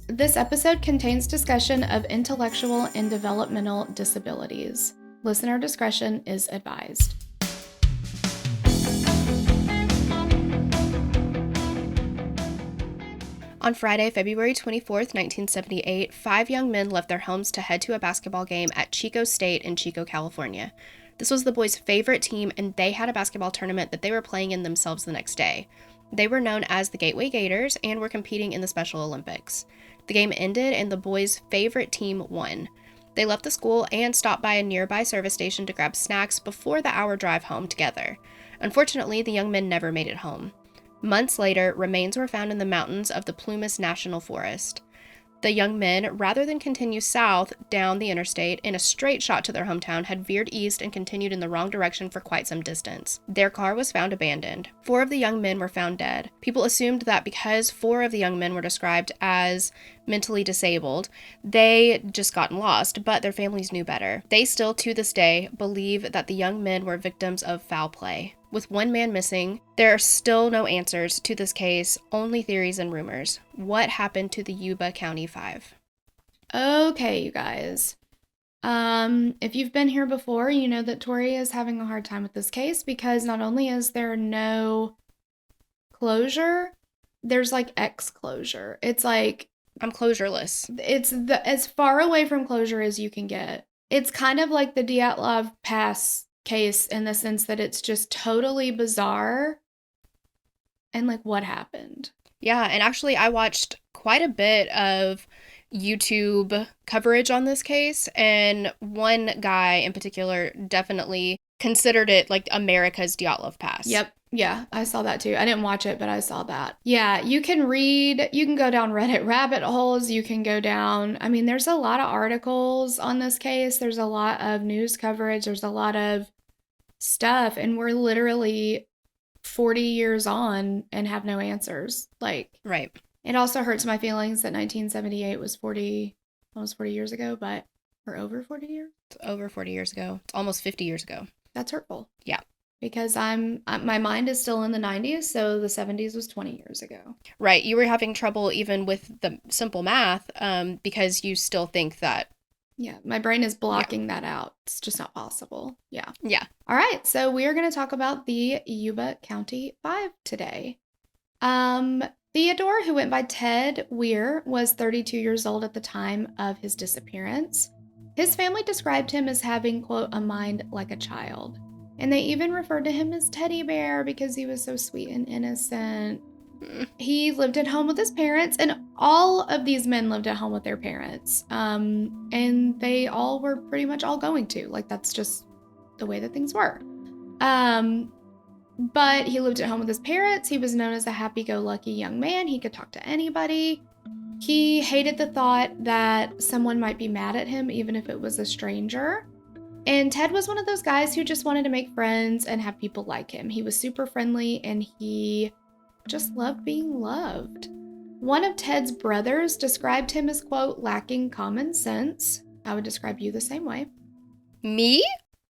This episode contains discussion of intellectual and developmental disabilities. Listener discretion is advised. On Friday, February 24th, 1978, 5 young men left their homes to head to a basketball game at Chico State in Chico, California. This was the boys' favorite team, and they had a basketball tournament that they were playing in themselves the next day. They were known as the Gateway Gators and were competing in the Special Olympics. The game ended, and the boys' favorite team won. They left the school and stopped by a nearby service station to grab snacks before the hour drive home together. Unfortunately, the young men never made it home. Months later, remains were found in the mountains of the Plumas National Forest. The young men, rather than continue south down the interstate in a straight shot to their hometown, had veered east and continued in the wrong direction for quite some distance. Their car was found abandoned. 4 of the young men were found dead. People assumed that because 4 of the young men were described as mentally disabled, they just gotten lost, but their families knew better. They still, to this day, believe that the young men were victims of foul play. With 1 man missing, there are still no answers to this case, only theories and rumors. What happened to the Yuba County Five? Okay, you guys. If you've been here before, you know that Tori is having a hard time with this case because not only is there no closure, there's like ex-closure. It's like I'm closureless. It's as far away from closure as you can get. It's kind of like the Dyatlov Pass case in the sense that it's just totally bizarre and like what happened. Yeah, and actually I watched quite a bit of YouTube coverage on this case, and one guy in particular definitely considered it like America's Dyatlov Pass. Yep. Yeah, I saw that too. I didn't watch it, but I saw that. Yeah, you can go down Reddit rabbit holes, you can go down, I mean, there's a lot of articles on this case, there's a lot of news coverage, there's a lot of stuff, and we're literally 40 years on and have no answers. Like, right. It also hurts my feelings that 1978 was almost 40 years ago, but we're over 40 years? It's over 40 years ago. It's almost 50 years ago. That's hurtful. Yeah. Because my mind is still in the 90s, so the 70s was 20 years ago. Right. You were having trouble even with the simple math because you still think that. Yeah, my brain is blocking that out. It's just not possible. Yeah. Yeah. All right, so we are going to talk about the Yuba County Five today. Theodore, who went by Ted Weir, was 32 years old at the time of his disappearance. His family described him as having, quote, a mind like a child. And they even referred to him as Teddy Bear because he was so sweet and innocent. He lived at home with his parents, and all of these men lived at home with their parents. And they all were pretty much all going to. Like, that's just the way that things were. But he lived at home with his parents. He was known as a happy-go-lucky young man. He could talk to anybody. He hated the thought that someone might be mad at him, even if it was a stranger. And Ted was one of those guys who just wanted to make friends and have people like him. He was super friendly, and he just loved being loved. One of Ted's brothers described him as, quote, lacking common sense. I would describe you the same way. Me?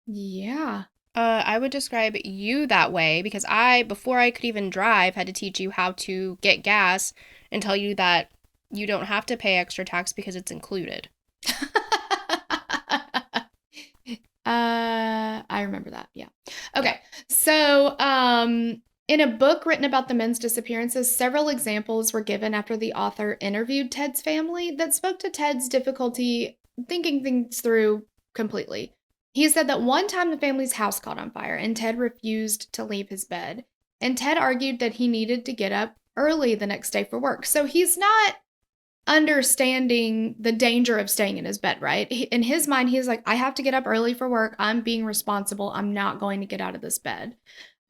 Yeah. I would describe you that way because before I could even drive, had to teach you how to get gas and tell you that you don't have to pay extra tax because it's included. I remember that. Yeah. Okay. So, in a book written about the men's disappearances, several examples were given after the author interviewed Ted's family that spoke to Ted's difficulty thinking things through completely. He said that one time the family's house caught on fire and Ted refused to leave his bed. And Ted argued that he needed to get up early the next day for work. So he's not understanding the danger of staying in his bed, right? In his mind, he's like, I have to get up early for work. I'm being responsible. I'm not going to get out of this bed.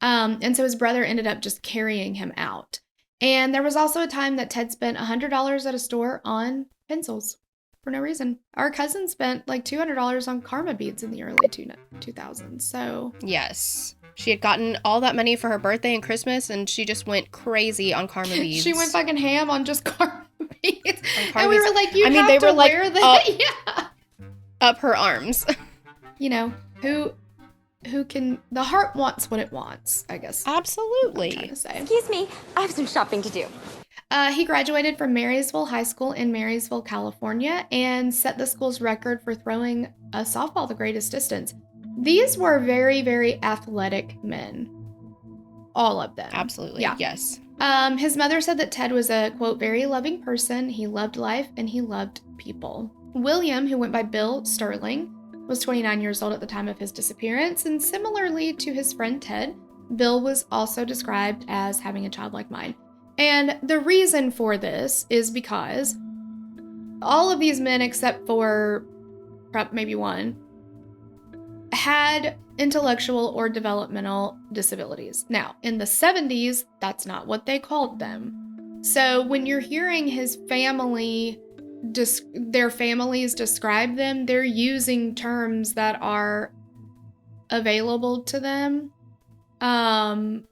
And so his brother ended up just carrying him out. And there was also a time that Ted spent $100 at a store on pencils for no reason. Our cousin spent like $200 on karma beads in the early 2000s. So yes, she had gotten all that money for her birthday and Christmas, and she just went crazy on karma beads. She went fucking ham on just karma beads. And we were like, they were like wear that. Up her arms. You know, who can, the heart wants what it wants, I guess. Absolutely. I'm trying to say. Excuse me, I have some shopping to do. He graduated from Marysville High School in Marysville, California, and set the school's record for throwing a softball the greatest distance. These were very, very athletic men. All of them. Absolutely. Yeah. Yes. His mother said that Ted was a, quote, very loving person. He loved life and he loved people. William, who went by Bill Sterling, was 29 years old at the time of his disappearance, and similarly to his friend Ted, Bill was also described as having a childlike mind. And the reason for this is because all of these men, except for maybe one, had intellectual or developmental disabilities. Now, in the 70s, that's not what they called them. So when you're hearing his family, their families describe them, they're using terms that are available to them. And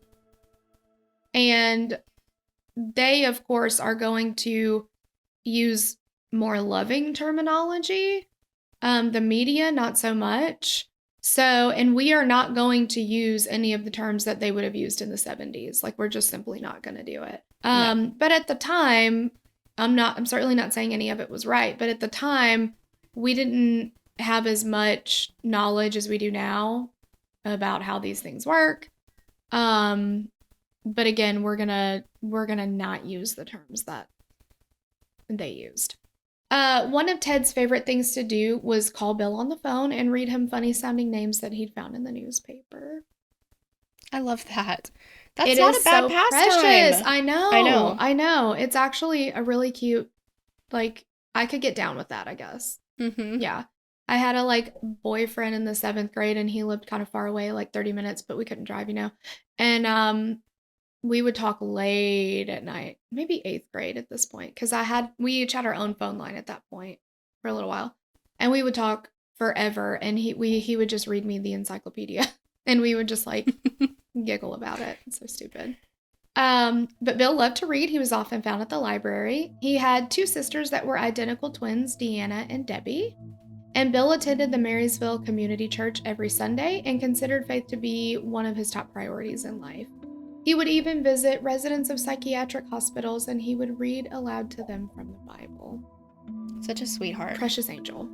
they, of course, are going to use more loving terminology. The media, not so much. So, and we are not going to use any of the terms that they would have used in the 70s. Like, we're just simply not going to do it. No. But at the time, I'm certainly not saying any of it was right, but at the time, we didn't have as much knowledge as we do now about how these things work. But again, we're gonna not use the terms that they used. One of Ted's favorite things to do was call Bill on the phone and read him funny-sounding names that he'd found in the newspaper. I love that. That's not a bad pastime. Precious. I know. It's actually a really cute, like, I could get down with that, I guess. Mm-hmm. Yeah. I had a, boyfriend in the 7th grade, and he lived kind of far away, 30 minutes, but we couldn't drive, And, we would talk late at night, maybe 8th grade at this point, because we each had our own phone line at that point for a little while, and we would talk forever, and he would just read me the encyclopedia, and we would just giggle about it. It's so stupid. But Bill loved to read. He was often found at the library. He had 2 sisters that were identical twins, Deanna and Debbie, and Bill attended the Marysville Community Church every Sunday and considered faith to be one of his top priorities in life. He would even visit residents of psychiatric hospitals, and he would read aloud to them from the Bible. Such a sweetheart. Precious angel.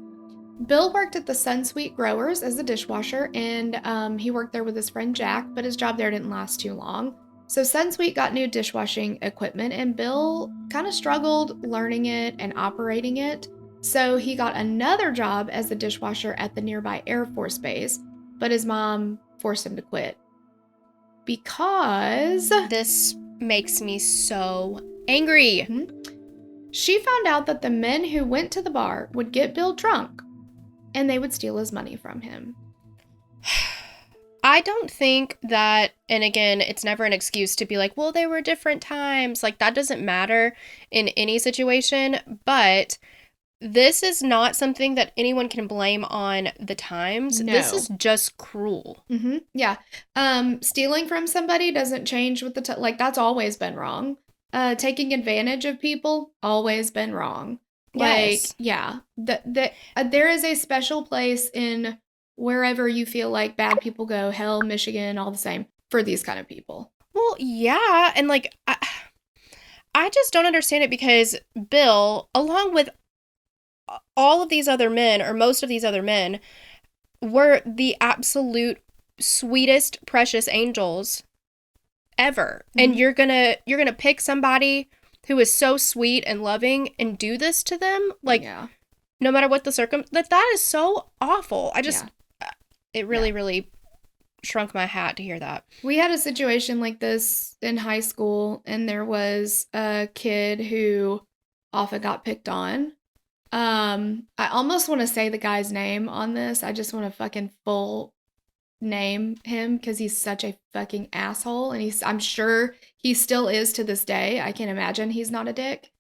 Bill worked at the Sunsweet Growers as a dishwasher, and he worked there with his friend Jack, but his job there didn't last too long. So Sunsweet got new dishwashing equipment, and Bill kind of struggled learning it and operating it. So he got another job as a dishwasher at the nearby Air Force Base, but his mom forced him to quit. Because this makes me so angry. She found out that the men who went to the bar would get Bill drunk, and they would steal his money from him. I don't think that, and again, it's never an excuse to be like, well, they were different times. That doesn't matter in any situation, but this is not something that anyone can blame on the times. No. This is just cruel. Mm-hmm. Yeah. Stealing from somebody doesn't change with the that's always been wrong. Taking advantage of people, always been wrong. Yes. Yeah. There is a special place in wherever you feel like bad people go, hell, Michigan, all the same, for these kind of people. Well, yeah. And I just don't understand it, because Bill, along with all of these other men, or most of these other men, were the absolute sweetest, precious angels ever. Mm-hmm. And you're gonna pick somebody who is so sweet and loving and do this to them, no matter what the that is so awful. It really shrunk my hat to hear that. We had a situation like this in high school, and there was a kid who often got picked on. I almost want to say the guy's name on this. I just want to fucking full name him, because he's such a fucking asshole, and I'm sure he still is to this day. I can't imagine he's not a dick.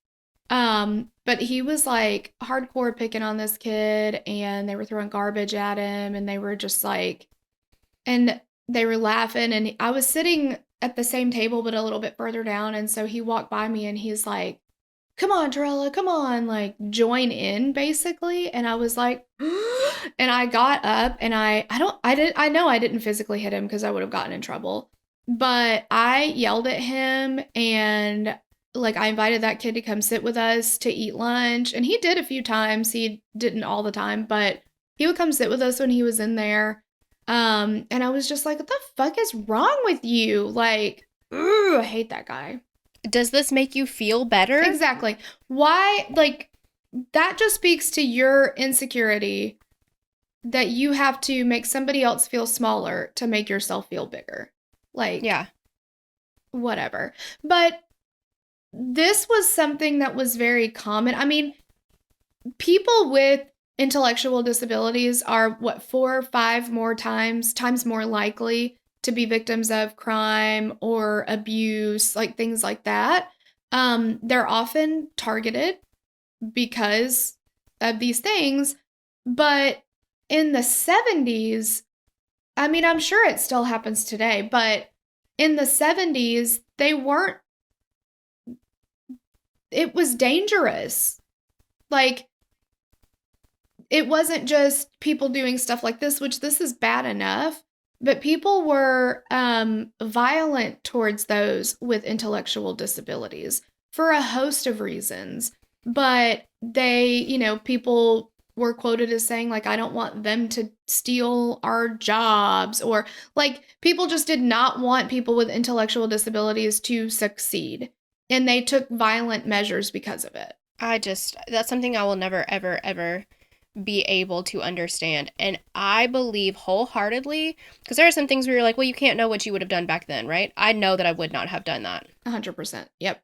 But he was hardcore picking on this kid, and they were throwing garbage at him, and they were just and they were laughing, and I was sitting at the same table but a little bit further down, and so he walked by me and he's like, come on, Torella, come on, join in, basically. And I was like, and I got up, and I know I didn't physically hit him because I would have gotten in trouble, but I yelled at him, and like, I invited that kid to come sit with us to eat lunch, and he did a few times. He didn't all the time, but he would come sit with us when he was in there. And I was just like, what the fuck is wrong with you? Like, ooh, I hate that guy. Does this make you feel better? Exactly. Why, like, that just speaks to your insecurity that you have to make somebody else feel smaller to make yourself feel bigger. Like, Yeah. whatever. But this was something that was very common. I mean, people with intellectual disabilities are, what, 4 or 5 more times more likely to be victims of crime or abuse, like things like that. They're often targeted because of these things. But in the 70s, I mean, I'm sure it still happens today, but in the 70s, it was dangerous. Like, it wasn't just people doing stuff like this, which this is bad enough, but people were violent towards those with intellectual disabilities for a host of reasons. But people were quoted as saying, like, I don't want them to steal our jobs, or like, people just did not want people with intellectual disabilities to succeed. And they took violent measures because of it. That's something I will never, ever, ever be able to understand. And I believe wholeheartedly, because there are some things where you're like, well, you can't know what you would have done back then, right? I know that I would not have done that. 100%. Yep.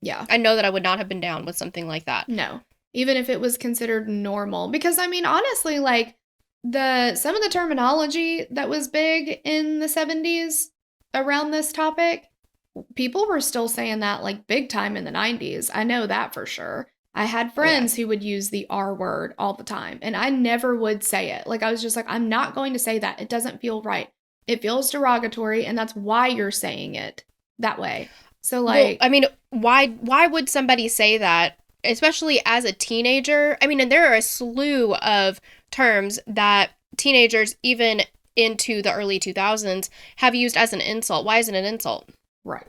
Yeah. I know that I would not have been down with something like that. No. Even if it was considered normal. Because, I mean, honestly, like, some of the terminology that was big in the 70s around this topic, people were still saying that, like, big time in the 90s. I know that for sure. I had friends who would use the R word all the time, and I never would say it. Like, I was just like, I'm not going to say that. It doesn't feel right. It feels derogatory, and that's why you're saying it that way. So, like... Well, I mean, why would somebody say that, especially as a teenager? I mean, and there are a slew of terms that teenagers, even into the early 2000s, have used as an insult. Why is it an insult? Right.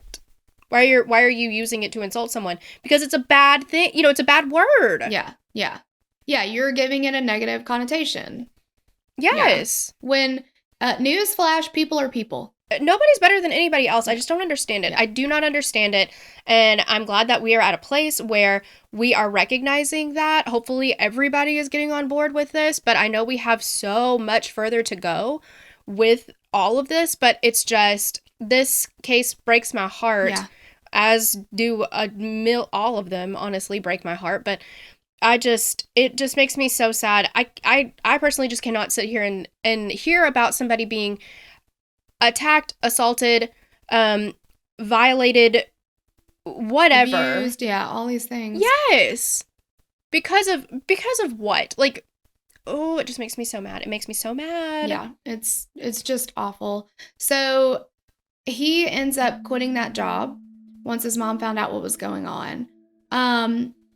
Why are you using it to insult someone? Because it's a bad thing. You know, it's a bad word. Yeah. Yeah, you're giving it a negative connotation. Yes. Yeah. When, newsflash, people are people. Nobody's better than anybody else. I just don't understand it. Yeah. I do not understand it. And I'm glad that we are at a place where we are recognizing that. Hopefully everybody is getting on board with this. But I know we have so much further to go with all of this. But it's just, this case breaks my heart. Yeah. As do all of them, honestly, break my heart. But it just makes me so sad. I personally just cannot sit here and hear about somebody being attacked, assaulted, violated, whatever. Abused, yeah, all these things. Yes. Because of what? Like, oh, it just makes me so mad. It makes me so mad. Yeah, it's just awful. So he ends up quitting that job once his mom found out what was going on.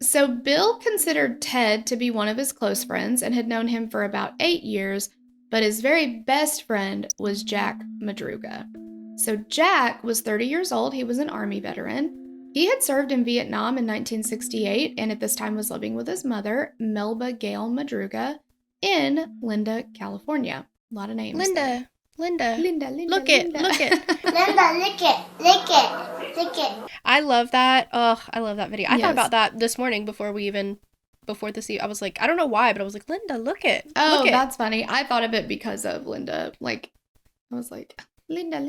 So Bill considered Ted to be one of his close friends and had known him for about 8 years, but his very best friend was Jack Madruga. So Jack was 30 years old. He was an Army veteran. He had served in Vietnam in 1968 and at this time was living with his mother, Melba Gale Madruga, in Linda, California. A lot of names. Linda. Look Look it. Linda. Look it. Linda, lick it. I love that. Oh, I love that video. I Yes. thought about that this morning before this. I was like, I don't know why, but I was like, Linda, look it. Oh, Look it. that's funny. I thought of it because of Linda. Like, I was like, Linda.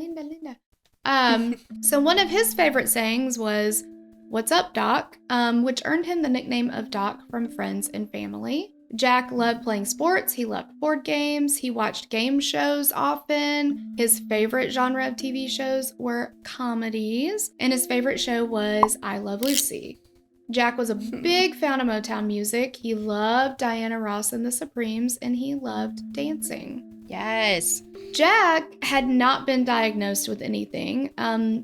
So one of his favorite sayings was, "What's up, Doc?" Which earned him the nickname of Doc from friends and family. Jack loved playing sports. He loved board games. He watched game shows often. His favorite genre of TV shows were comedies, and his favorite show was I Love Lucy. Jack was a big fan of Motown music. He loved Diana Ross and the Supremes, and he loved dancing. Yes. Jack had not been diagnosed with anything.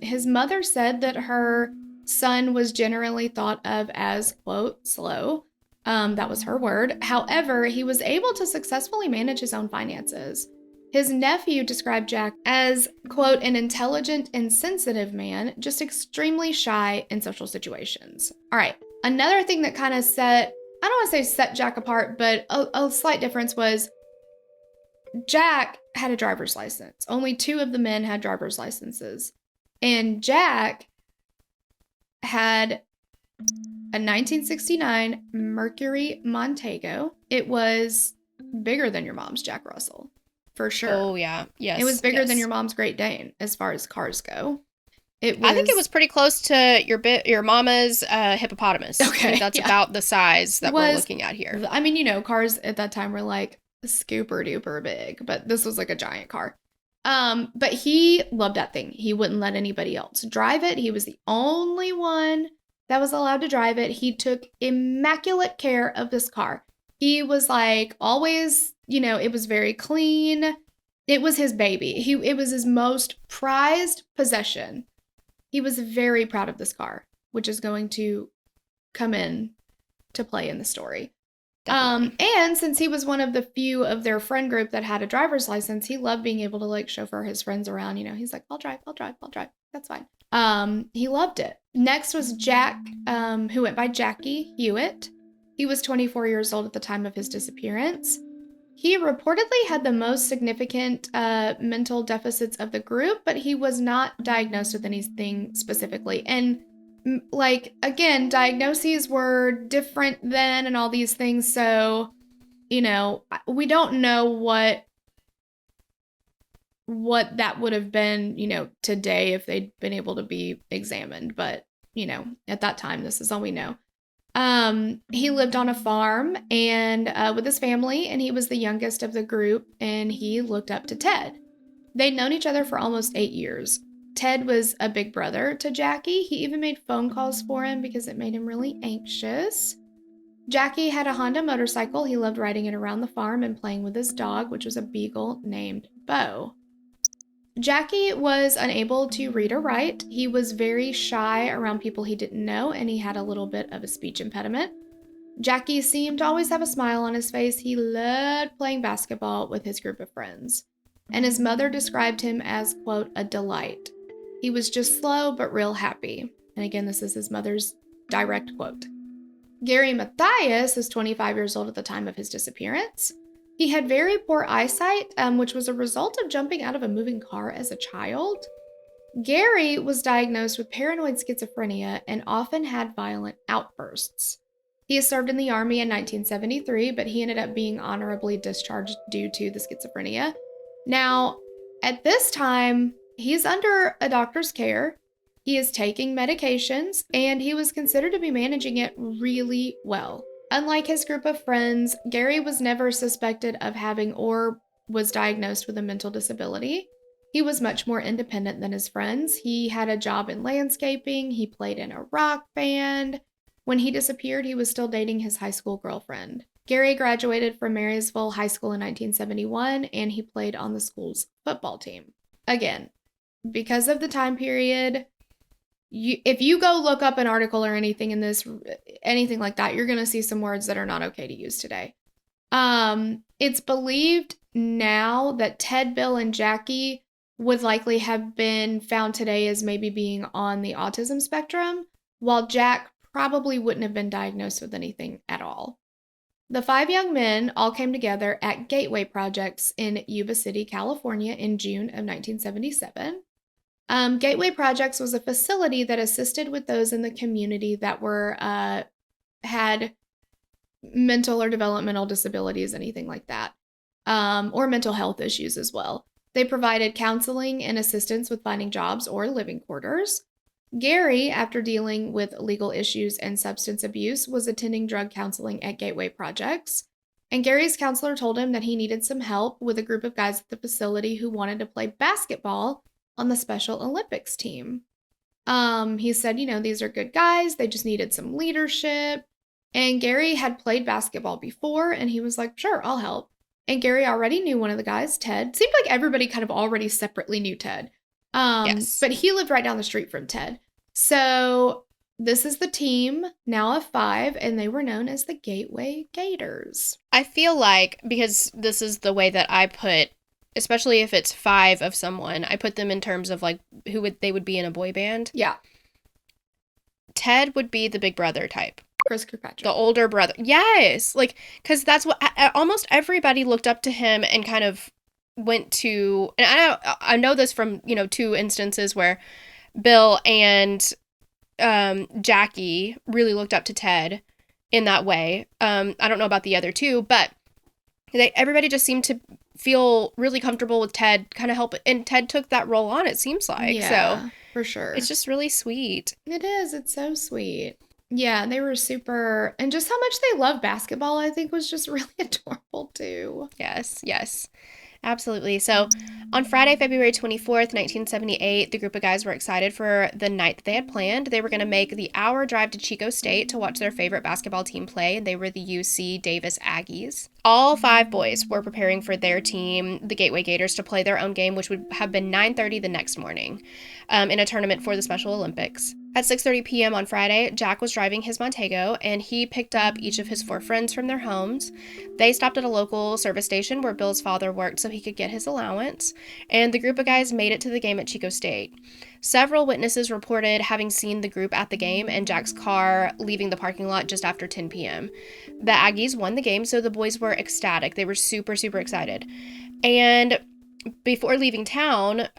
His mother said that her son was generally thought of as, quote, slow. That was her word. However, he was able to successfully manage his own finances. His nephew described Jack as, quote, an intelligent and sensitive man, just extremely shy in social situations. All right. Another thing that kind of I don't want to say set Jack apart, but a slight difference was Jack had a driver's license. Only 2 of the men had driver's licenses. And Jack had a 1969 Mercury Montego. It was bigger than your mom's Jack Russell, for sure. Oh, yeah. Yes. It was bigger than your mom's Great Dane as far as cars go. I think it was pretty close to your mama's hippopotamus. Okay, I think that's about the size that we're looking at here. I mean, cars at that time were like super duper big, but this was like a giant car. But he loved that thing. He wouldn't let anybody else drive it. He was the only one that was allowed to drive it. He took immaculate care of this car. He was like always, it was very clean. It was his baby. It was his most prized possession. He was very proud of this car, which is going to come in to play in the story. And since he was one of the few of their friend group that had a driver's license, he loved being able to like chauffeur his friends around. He's like, I'll drive. That's fine. He loved it. Next was Jack, who went by Jackie Hewitt. He was 24 years old at the time of his disappearance. He reportedly had the most significant mental deficits of the group, but he was not diagnosed with anything specifically. And again, diagnoses were different then and all these things. So, we don't know what that would have been, today if they'd been able to be examined. But, at that time, this is all we know. He lived on a farm and with his family, and he was the youngest of the group, and he looked up to Ted. They'd known each other for almost 8 years. Ted was a big brother to Jackie. He even made phone calls for him because it made him really anxious. Jackie had a Honda motorcycle. He loved riding it around the farm and playing with his dog, which was a beagle named Bo. Jackie was unable to read or write. He was very shy around people he didn't know, and he had a little bit of a speech impediment. Jackie seemed to always have a smile on his face. He loved playing basketball with his group of friends. And his mother described him as, quote, a delight. He was just slow but real happy. And again, this is his mother's direct quote. Gary Mathias is 25 years old at the time of his disappearance. He had very poor eyesight, which was a result of jumping out of a moving car as a child. Gary was diagnosed with paranoid schizophrenia and often had violent outbursts. He served in the Army in 1973, but he ended up being honorably discharged due to the schizophrenia. Now, at this time, he's under a doctor's care. He is taking medications, and he was considered to be managing it really well. Unlike his group of friends, Gary was never suspected of having or was diagnosed with a mental disability. He was much more independent than his friends. He had a job in landscaping. He played in a rock band. When he disappeared, he was still dating his high school girlfriend. Gary graduated from Marysville High School in 1971, and he played on the school's football team. Again, because of the time period, if you go look up an article or anything anything like that, you're going to see some words that are not okay to use today. It's believed now that Ted, Bill, and Jackie would likely have been found today as maybe being on the autism spectrum, while Jack probably wouldn't have been diagnosed with anything at all. The 5 young men all came together at Gateway Projects in Yuba City, California in June of 1977. Gateway Projects was a facility that assisted with those in the community that had mental or developmental disabilities, anything like that, or mental health issues as well. They provided counseling and assistance with finding jobs or living quarters. Gary, after dealing with legal issues and substance abuse, was attending drug counseling at Gateway Projects. And Gary's counselor told him that he needed some help with a group of guys at the facility who wanted to play basketball on the Special Olympics team. He said, these are good guys. They just needed some leadership. And Gary had played basketball before, and he was like, sure, I'll help. And Gary already knew one of the guys, Ted. Seemed like everybody kind of already separately knew Ted. Yes. But he lived right down the street from Ted. So this is the team, now of 5, and they were known as the Gateway Gators. I feel like, because this is the way that I put especially if it's 5 of someone, I put them in terms of like they would be in a boy band. Yeah. Ted would be the big brother type. Chris Kirkpatrick. The older brother. Yes. Like, because that's what almost everybody looked up to him and kind of went to, and I know this from, 2 instances where Bill and Jackie really looked up to Ted in that way. I don't know about the other 2, but everybody just seemed to feel really comfortable with Ted kind of help, and Ted took that role on, it seems like. Yeah, so for sure. It's just really sweet. It is. It's so sweet. Yeah, they were super, and just how much they love basketball, I think, was just really adorable too. Yes. Absolutely. So on Friday, February 24th, 1978, the group of guys were excited for the night that they had planned. They were going to make the hour drive to Chico State to watch their favorite basketball team play, and they were the UC Davis Aggies. All 5 boys were preparing for their team, the Gateway Gators, to play their own game, which would have been 9:30 the next morning, in a tournament for the Special Olympics. At 6:30 p.m. on Friday, Jack was driving his Montego, and he picked up each of his 4 friends from their homes. They stopped at a local service station where Bill's father worked so he could get his allowance, and the group of guys made it to the game at Chico State. Several witnesses reported having seen the group at the game and Jack's car leaving the parking lot just after 10 p.m. The Aggies won the game, so the boys were ecstatic. They were super, super excited. And before leaving town,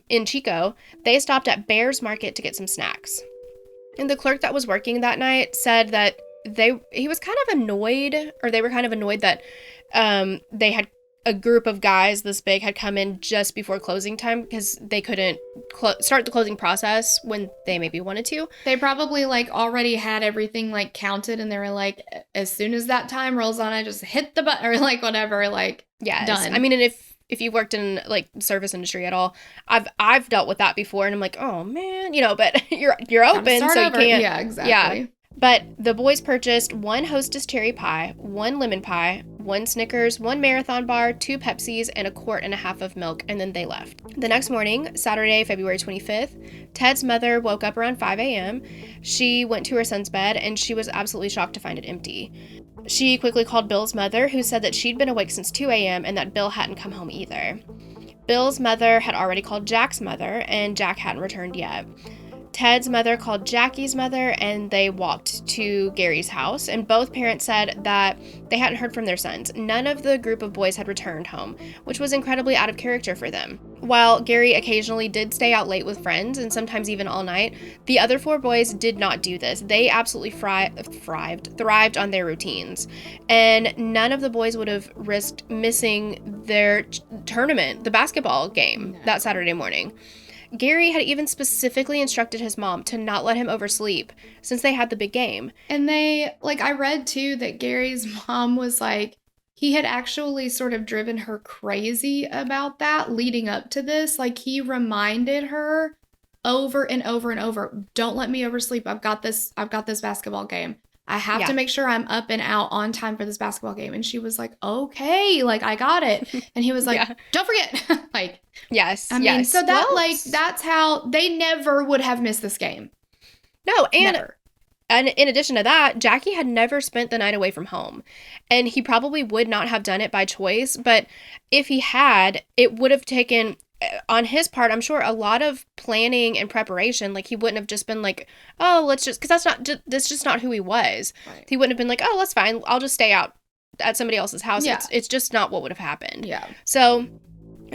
in Chico, they stopped at Bears Market to get some snacks. And the clerk that was working that night said that he was kind of annoyed, or they were kind of annoyed that they had a group of guys this big had come in just before closing time because they couldn't start the closing process when they maybe wanted to. They probably already had everything counted, and they were like, as soon as that time rolls on, I just hit the button or whatever, yes. Done. I mean, and if you've worked in service industry at all, I've dealt with that before, and I'm like, oh man, but you're open, so you can't. Yeah, exactly. Yeah. But the boys purchased 1 Hostess cherry pie, 1 lemon pie, 1 Snickers, 1 Marathon bar, 2 Pepsis, and 1.5 quarts of milk, and then they left. The next morning, Saturday, February 25th, Ted's mother woke up around 5 a.m. She went to her son's bed, and she was absolutely shocked to find it empty. She quickly called Bill's mother, who said that she'd been awake since 2 a.m. and that Bill hadn't come home either. Bill's mother had already called Jack's mother, and Jack hadn't returned yet. Ted's mother called Jackie's mother, and they walked to Gary's house, and both parents said that they hadn't heard from their sons. None of the group of boys had returned home, which was incredibly out of character for them. While Gary occasionally did stay out late with friends, and sometimes even all night, the other 4 boys did not do this. They absolutely thrived on their routines, and none of the boys would have risked missing their tournament, the basketball game, that Saturday morning. Gary had even specifically instructed his mom to not let him oversleep since they had the big game. And they, I read too that Gary's mom was he had actually sort of driven her crazy about that leading up to this. He reminded her over and over and over, don't let me oversleep. I've got this basketball game. I have to make sure I'm up and out on time for this basketball game. And she was like, okay, I got it. And he was like, don't forget. Yes. I mean, so that, that's how they never would have missed this game. No, and never. And in addition to that, Jackie had never spent the night away from home. And he probably would not have done it by choice. But if he had, it would have taken, on his part, I'm sure, a lot of planning and preparation. He wouldn't have just been oh, let's just, because that's just not who he was. Right. He wouldn't have been oh, that's fine. I'll just stay out at somebody else's house. Yeah. It's just not what would have happened. Yeah. So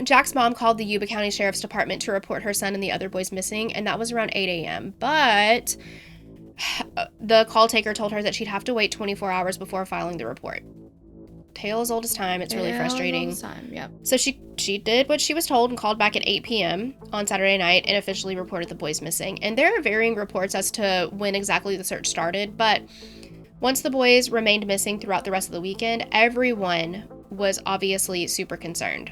Jack's mom called the Yuba County Sheriff's Department to report her son and the other boys missing, and that was around 8 a.m. But the call taker told her that she'd have to wait 24 hours before filing the report. Tale as old as time. It's really frustrating. Yep. So she did what she was told and called back at 8 p.m. on Saturday night and officially reported the boys missing. And there are varying reports as to when exactly the search started, but once the boys remained missing throughout the rest of the weekend, everyone was obviously super concerned.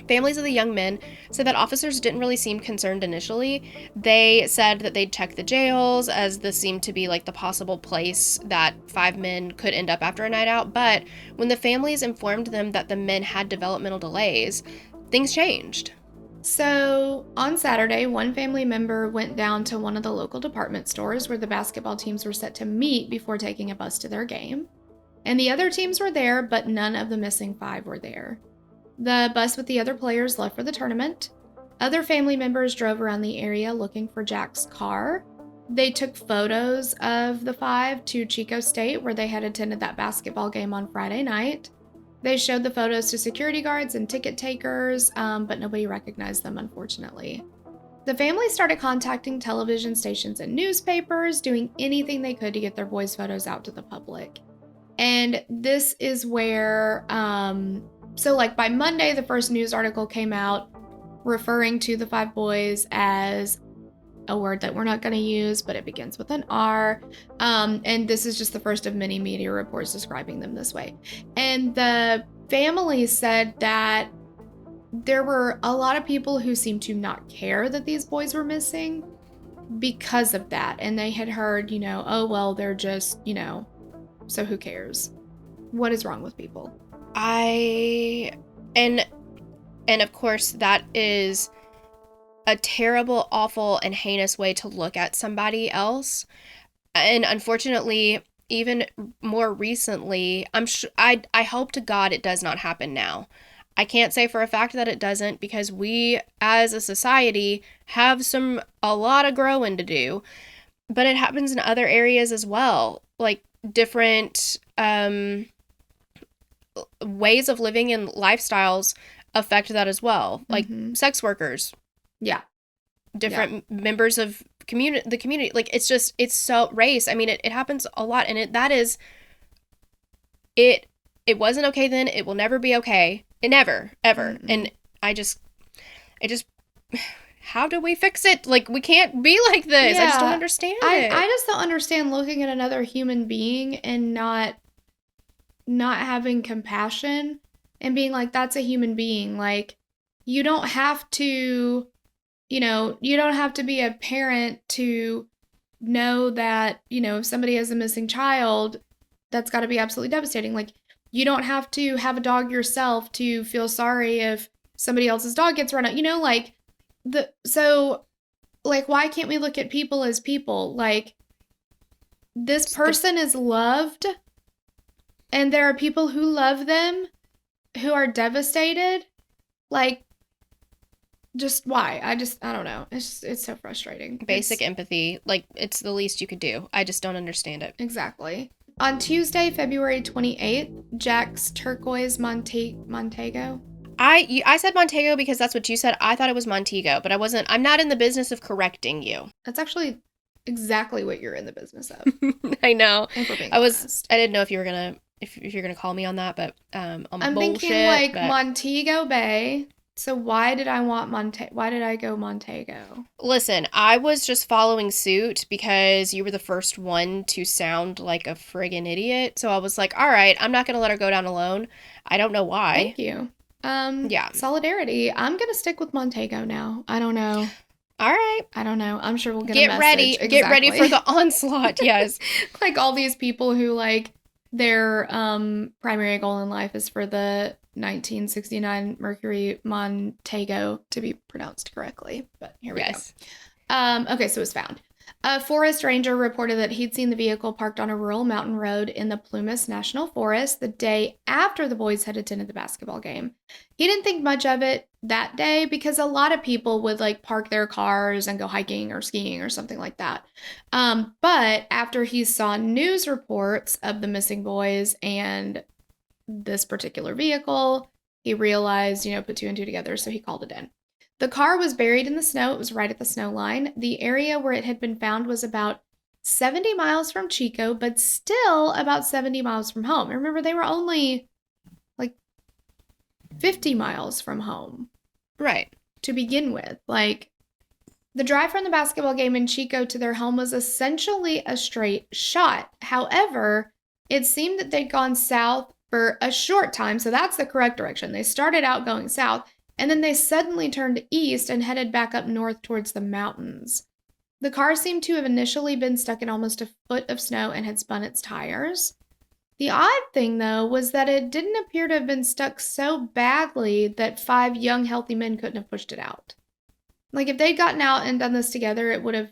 Families of the young men said that officers didn't really seem concerned initially. They said that they'd check the jails, as this seemed to be the possible place that 5 men could end up after a night out. But when the families informed them that the men had developmental delays, things changed. So on Saturday, one family member went down to one of the local department stores where the basketball teams were set to meet before taking a bus to their game. And the other teams were there, but none of the missing 5 were there. The bus with the other players left for the tournament. Other family members drove around the area looking for Jack's car. They took photos of the five to Chico State, where they had attended that basketball game on Friday night. They showed the photos to security guards and ticket takers, but nobody recognized them, unfortunately. The family started contacting television stations and newspapers, doing anything they could to get their boys' photos out to the public. And this is where, by Monday, the first news article came out referring to the five boys as a word that we're not going to use, but it begins with an R. And this is just the first of many media reports describing them this way. And the family said that there were a lot of people who seemed to not care that these boys were missing because of that. And they had heard, oh, well, they're just, so who cares? What is wrong with people? And of course, that is a terrible, awful, and heinous way to look at somebody else. And unfortunately, even more recently, I hope to God it does not happen now. I can't say for a fact that it doesn't, because we as a society have a lot of growing to do, but it happens in other areas as well. Like different ways of living and lifestyles affect that as well. Like sex workers. Yeah. Different members of the community. Like it's so race. I mean, it happens a lot, and it wasn't okay then. It will never be okay. It never, ever. Mm-hmm. And I just, how do we fix it? Like, we can't be like this. Yeah. I just don't understand it. I just don't understand looking at another human being and not having compassion and being like, that's a human being. Like, you don't have to, you don't have to be a parent to know that, if somebody has a missing child, that's got to be absolutely devastating. Like, you don't have to have a dog yourself to feel sorry if somebody else's dog gets run out. Why can't we look at people as people? Like, this person is loved, and there are people who love them who are devastated. Like, just why? I don't know. It's so frustrating. Basic empathy. Like, it's the least you could do. I just don't understand it. Exactly. On Tuesday, February 28th, Jack's turquoise Montego. I said Montego because that's what you said. I thought it was Montego, but I'm not in the business of correcting you. That's actually exactly what you're in the business of. I know. And for being honest. I didn't know if you were if you're gonna call me on that, but I'm thinking like Montego Bay. So why did I go Montego? Listen, I was just following suit because you were the first one to sound like a friggin' idiot. So I was like, all right, I'm not going to let her go down alone. I don't know why. Thank you. Yeah. Solidarity. I'm going to stick with Montego now. I don't know. All right. I don't know. I'm sure we'll get a message. Ready. Exactly. Get ready for the onslaught. Yes. Like all these people who like their primary goal in life is for the 1969 Mercury Montego to be pronounced correctly, but here we go. Okay, so it was found. A forest ranger reported that he'd seen the vehicle parked on a rural mountain road in the Plumas National Forest the day after the boys had attended the basketball game. He didn't think much of it that day because a lot of people would like park their cars and go hiking or skiing or something like that. But after he saw news reports of the missing boys and this particular vehicle, he realized, put two and two together, so he called it in. The car was buried in the snow. It was right at the snow line. The area where it had been found was about 70 miles from Chico, but still about 70 miles from home. Remember, they were only like 50 miles from home. Right. To begin with. Like, the drive from the basketball game in Chico to their home was essentially a straight shot. However, it seemed that they'd gone south for a short time, so that's the correct direction. They started out going south, and then they suddenly turned east and headed back up north towards the mountains. The car seemed to have initially been stuck in almost a foot of snow and had spun its tires. The odd thing, though, was that it didn't appear to have been stuck so badly that 5 young, healthy men couldn't have pushed it out. Like, if they'd gotten out and done this together, it would have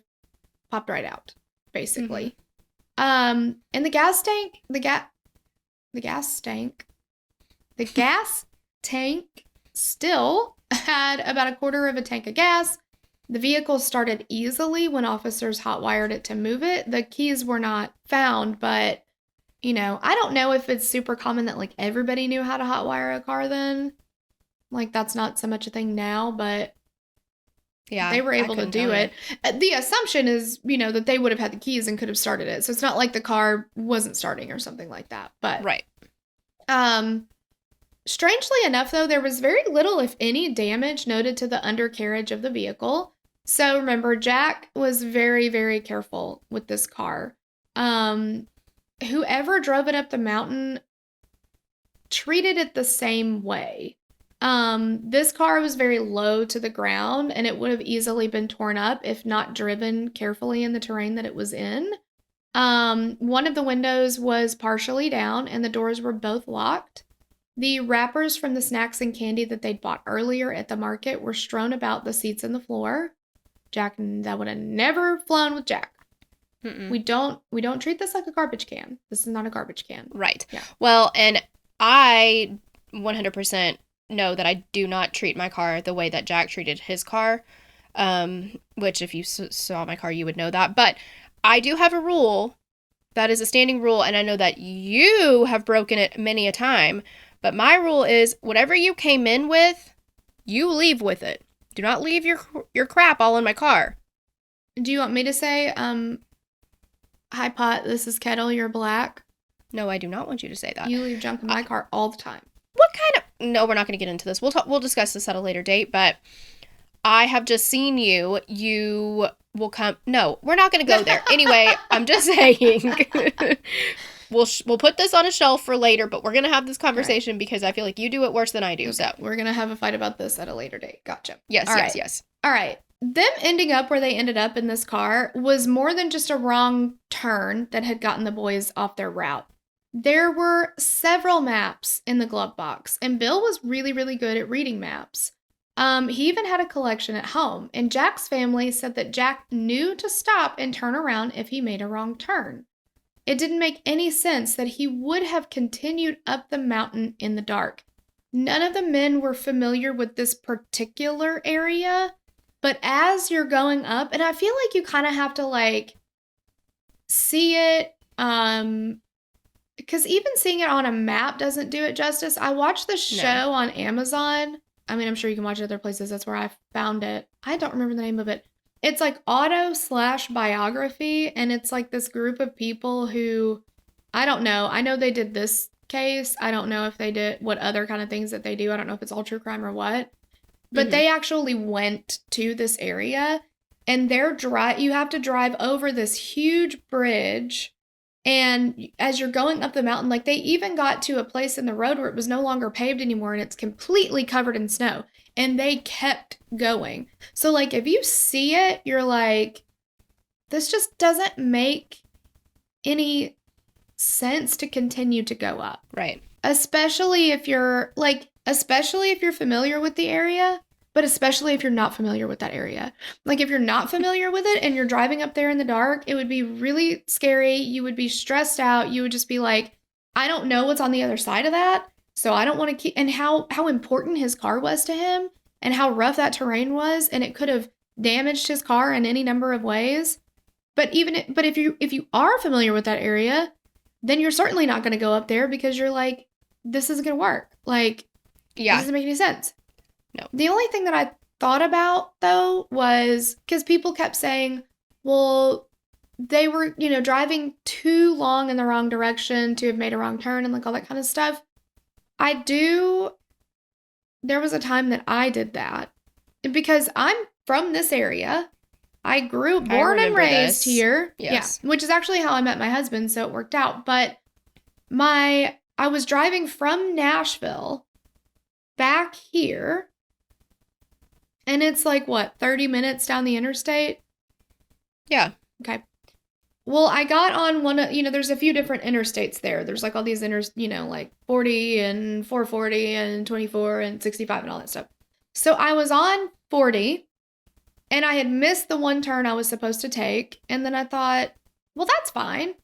popped right out, basically. Mm-hmm. And the gas tank still had about a quarter of a tank of gas. The vehicle started easily when officers hotwired it to move it. The keys were not found, but, you know, I don't know if it's super common that, like, everybody knew how to hotwire a car then. Like, that's not so much a thing now, but Yeah, they were I able to couldn't do tell it. The assumption is, you know, that they would have had the keys and could have started it. So it's not like the car wasn't starting or something like that. But Right. Strangely enough, though, there was very little, if any, damage noted to the undercarriage of the vehicle. So remember, Jack was very, very careful with this car. Whoever drove it up the mountain treated it the same way. This car was very low to the ground, and it would have easily been torn up if not driven carefully in the terrain that it was in. One of the windows was partially down, and the doors were both locked. The wrappers from the snacks and candy that they'd bought earlier at the market were strewn about the seats and the floor. Jack, that would have never flown with Jack. Mm-mm. We don't treat this like a garbage can. This is not a garbage can. Right. Yeah. Well, and I 100% know that I do not treat my car the way that Jack treated his car, which if you saw my car, you would know that. But I do have a rule that is a standing rule, and I know that you have broken it many a time. But my rule is whatever you came in with, you leave with it. Do not leave your crap all in my car. Do you want me to say, hi, Pot, this is Kettle, you're black? No, I do not want you to say that. You leave junk in my car all the time. What kind of... No, we're not going to get into this. We'll discuss this at a later date, but I have just seen you. You will come... No, we're not going to go there. Anyway, I'm just saying... We'll put this on a shelf for later, but we're going to have this conversation because I feel like you do it worse than I do. Okay. So we're going to have a fight about this at a later date. Gotcha. Yes, all yes, right. yes. All right. Them ending up where they ended up in this car was more than just a wrong turn that had gotten the boys off their route. There were several maps in the glove box, and Bill was really, really good at reading maps. He even had a collection at home, and Jack's family said that Jack knew to stop and turn around if he made a wrong turn. It didn't make any sense that he would have continued up the mountain in the dark. None of the men were familiar with this particular area, but as you're going up, and I feel like you kind of have to, like, see it, because even seeing it on a map doesn't do it justice. I watched the show on Amazon. I mean, I'm sure you can watch it other places. That's where I found it. I don't remember the name of it. It's like auto/biography, and it's like this group of people who, I don't know. I know they did this case. I don't know if they did what other kind of things that they do. I don't know if it's all true crime or what. But they actually went to this area, and you have to drive over this huge bridge. And as you're going up the mountain, like, they even got to a place in the road where it was no longer paved anymore, and it's completely covered in snow. And they kept going. So, like, if you see it, you're like, this just doesn't make any sense to continue to go up. Right. Especially if you're familiar with the area, but especially if you're not familiar with that area. Like, if you're not familiar with it and you're driving up there in the dark, it would be really scary. You would be stressed out. You would just be like, I don't know what's on the other side of that. So I don't want to keep, and how important his car was to him and how rough that terrain was, and it could have damaged his car in any number of ways. But if you are familiar with that area, then you're certainly not going to go up there because you're like, this isn't going to work. Like, This doesn't make any sense. No. The only thing that I thought about, though, was because people kept saying, well, they were, driving too long in the wrong direction to have made a wrong turn and like all that kind of stuff. There was a time that I did that because I'm from this area. I born and raised here. Yes. Yeah, which is actually how I met my husband, so it worked out. But I was driving from Nashville back here, and it's like, 30 minutes down the interstate? Yeah. Okay. Well, I got on one of, there's a few different interstates there. There's like all these like 40 and 440 and 24 and 65 and all that stuff. So I was on 40 and I had missed the one turn I was supposed to take. And then I thought, well, that's fine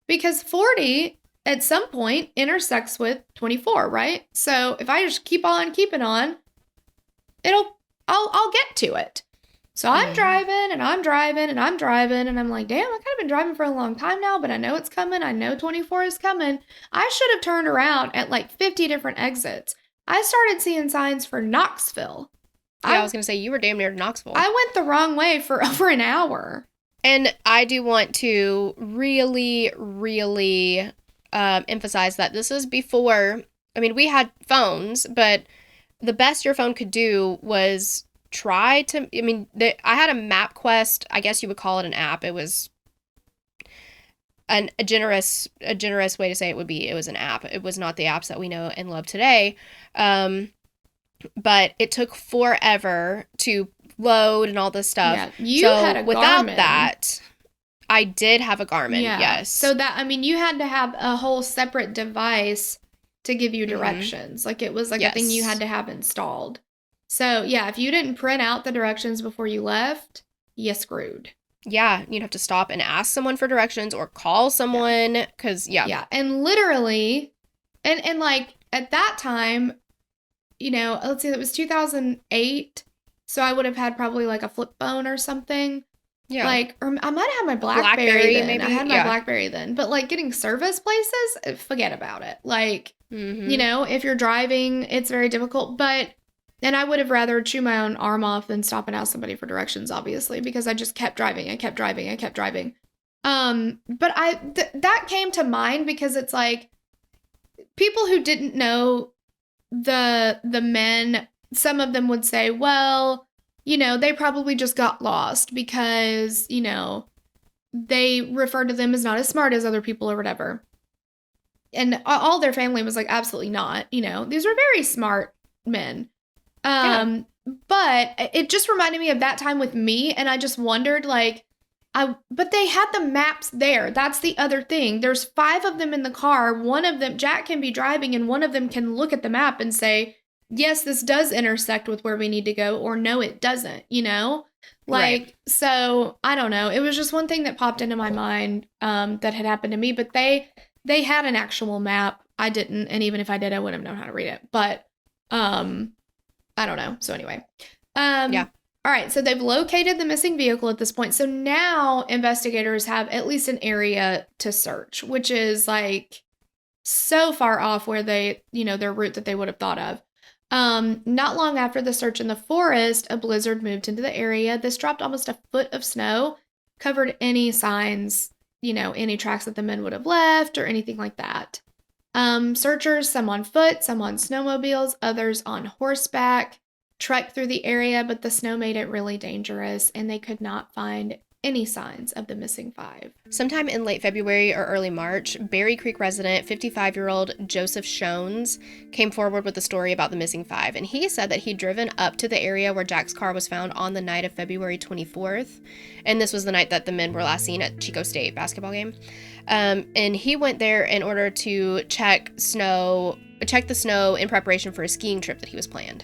because 40 at some point intersects with 24, right? So if I just keep on keeping on, I'll get to it. So I'm driving and I'm driving and I'm driving and I'm like, damn, I kind of been driving for a long time now, but I know it's coming. I know 24 is coming. I should have turned around at like 50 different exits. I started seeing signs for Knoxville. Yeah, I was going to say, you were damn near Knoxville. I went the wrong way for over an hour. And I do want to really, really emphasize that this is before, I mean, we had phones, but the best your phone could do was try to, I mean, I had a MapQuest, I guess you would call it an app. It was a generous way to say it would be, it was an app. It was not the apps that we know and love today. But it took forever to load and all this stuff. Yeah, you had a Garmin. Without that, I did have a Garmin, yes. So that, I mean, you had to have a whole separate device to give you directions. Like, it was like a thing you had to have installed. So, yeah, if you didn't print out the directions before you left, you screwed. Yeah, you'd have to stop and ask someone for directions or call someone, because, Yeah, and literally, and like, at that time, you know, let's see, that was 2008, so I would have had probably like a flip phone or something. Yeah. Like, or I might have had my BlackBerry then. Maybe. I had my BlackBerry then. But like getting service places, forget about it. Like, you know, if you're driving, it's very difficult. But, and I would have rather chew my own arm off than stop and ask somebody for directions, obviously, because I just kept driving. I kept driving. But that came to mind because it's like people who didn't know the men, some of them would say, well, you know, they probably just got lost because, you know, they referred to them as not as smart as other people or whatever. And all their family was like, absolutely not. You know, these were very smart men. But it just reminded me of that time with me. And I just wondered, like, but they had the maps there. That's the other thing. There's 5 of them in the car. One of them, Jack can be driving, and one of them can look at the map and say, yes, this does intersect with where we need to go, or no, it doesn't, you know? Like, so, I don't know. It was just one thing that popped into my mind that had happened to me, but they had an actual map. I didn't, and even if I did, I wouldn't have known how to read it. But, I don't know. So anyway. All right, so they've located the missing vehicle at this point. So now investigators have at least an area to search, which is like so far off where they, you know, their route that they would have thought of. Not long after the search in the forest, a blizzard moved into the area. This dropped almost a foot of snow, covered any signs, you know, any tracks that the men would have left or anything like that. Searchers, some on foot, some on snowmobiles, others on horseback, trekked through the area, but the snow made it really dangerous, and they could not find any signs of the missing 5. Sometime in late February or early March, Berry Creek resident 55-year-old Joseph Shones came forward with a story about the missing 5, and he said that he'd driven up to the area where Jack's car was found on the night of February 24th, and this was the night that the men were last seen at Chico State basketball game. And he went there in order to check the snow in preparation for a skiing trip that he was planned.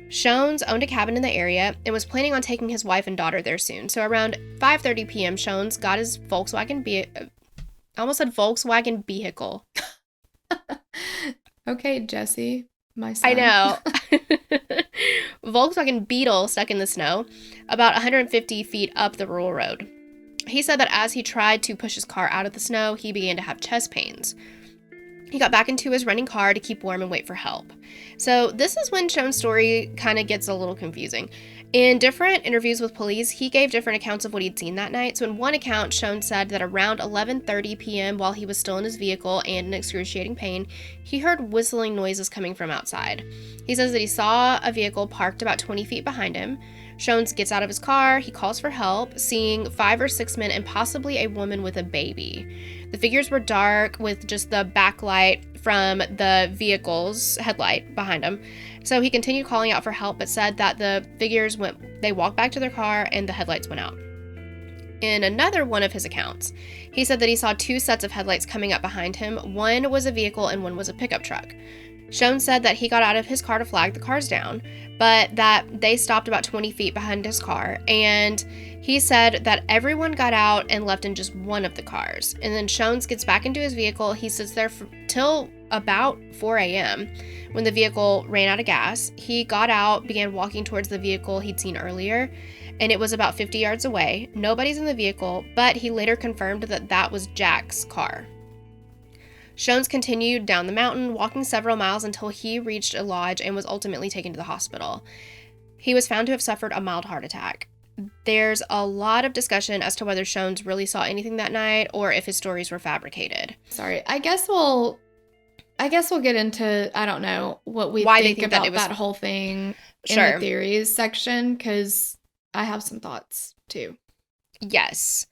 Shones owned a cabin in the area and was planning on taking his wife and daughter there soon. So around 5:30 p.m., Shones got his Volkswagen vehicle. Okay, Jesse, my son. I know. Volkswagen Beetle stuck in the snow about 150 feet up the rural road. He said that as he tried to push his car out of the snow, he began to have chest pains. He got back into his running car to keep warm and wait for help. So this is when Shones' story kind of gets a little confusing. In different interviews with police, he gave different accounts of what he'd seen that night. So in one account, Shones said that around 11:30 p.m., while he was still in his vehicle and in excruciating pain, he heard whistling noises coming from outside. He says that he saw a vehicle parked about 20 feet behind him. Shones gets out of his car, he calls for help, seeing 5 or 6 men and possibly a woman with a baby. The figures were dark with just the backlight from the vehicle's headlight behind him. So he continued calling out for help, but said that the figures they walked back to their car and the headlights went out. In another one of his accounts, he said that he saw 2 sets of headlights coming up behind him. One was a vehicle and one was a pickup truck. Shones said that he got out of his car to flag the cars down, but that they stopped about 20 feet behind his car, and he said that everyone got out and left in just one of the cars. And then Shones gets back into his vehicle. He sits there till about 4 a.m. when the vehicle ran out of gas. He got out, began walking towards the vehicle he'd seen earlier, and it was about 50 yards away. Nobody's in the vehicle, but he later confirmed that that was Jack's car. Shones continued down the mountain, walking several miles until he reached a lodge and was ultimately taken to the hospital. He was found to have suffered a mild heart attack. There's a lot of discussion as to whether Shones really saw anything that night or if his stories were fabricated. Sorry, I guess we'll get into, I don't know, what we Why think they think about that it was... that whole thing in Sure. the theories section, because I have some thoughts too. Yes.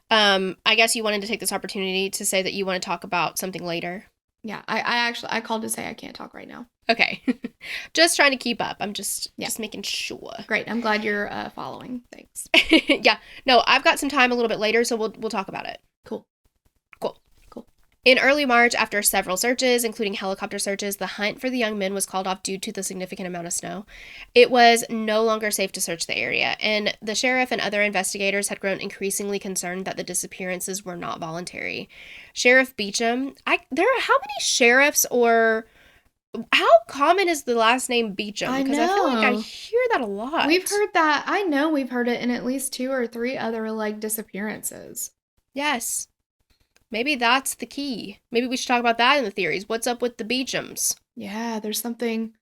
I guess you wanted to take this opportunity to say that you want to talk about something later. Yeah, I called to say I can't talk right now. Okay. Just trying to keep up. I'm just making sure. Great. I'm glad you're following. Thanks. Yeah. No, I've got some time a little bit later, so we'll talk about it. Cool. In early March, after several searches, including helicopter searches, the hunt for the young men was called off due to the significant amount of snow. It was no longer safe to search the area, and the sheriff and other investigators had grown increasingly concerned that the disappearances were not voluntary. Sheriff Beecham, how many sheriffs, or how common is the last name Beecham? I Because I feel like I know. hear that a lot. We've heard that. I know we've heard it in at least 2 or 3 other disappearances. Yes. Maybe that's the key. Maybe we should talk about that in the theories. What's up with the Beechams? Yeah, there's something.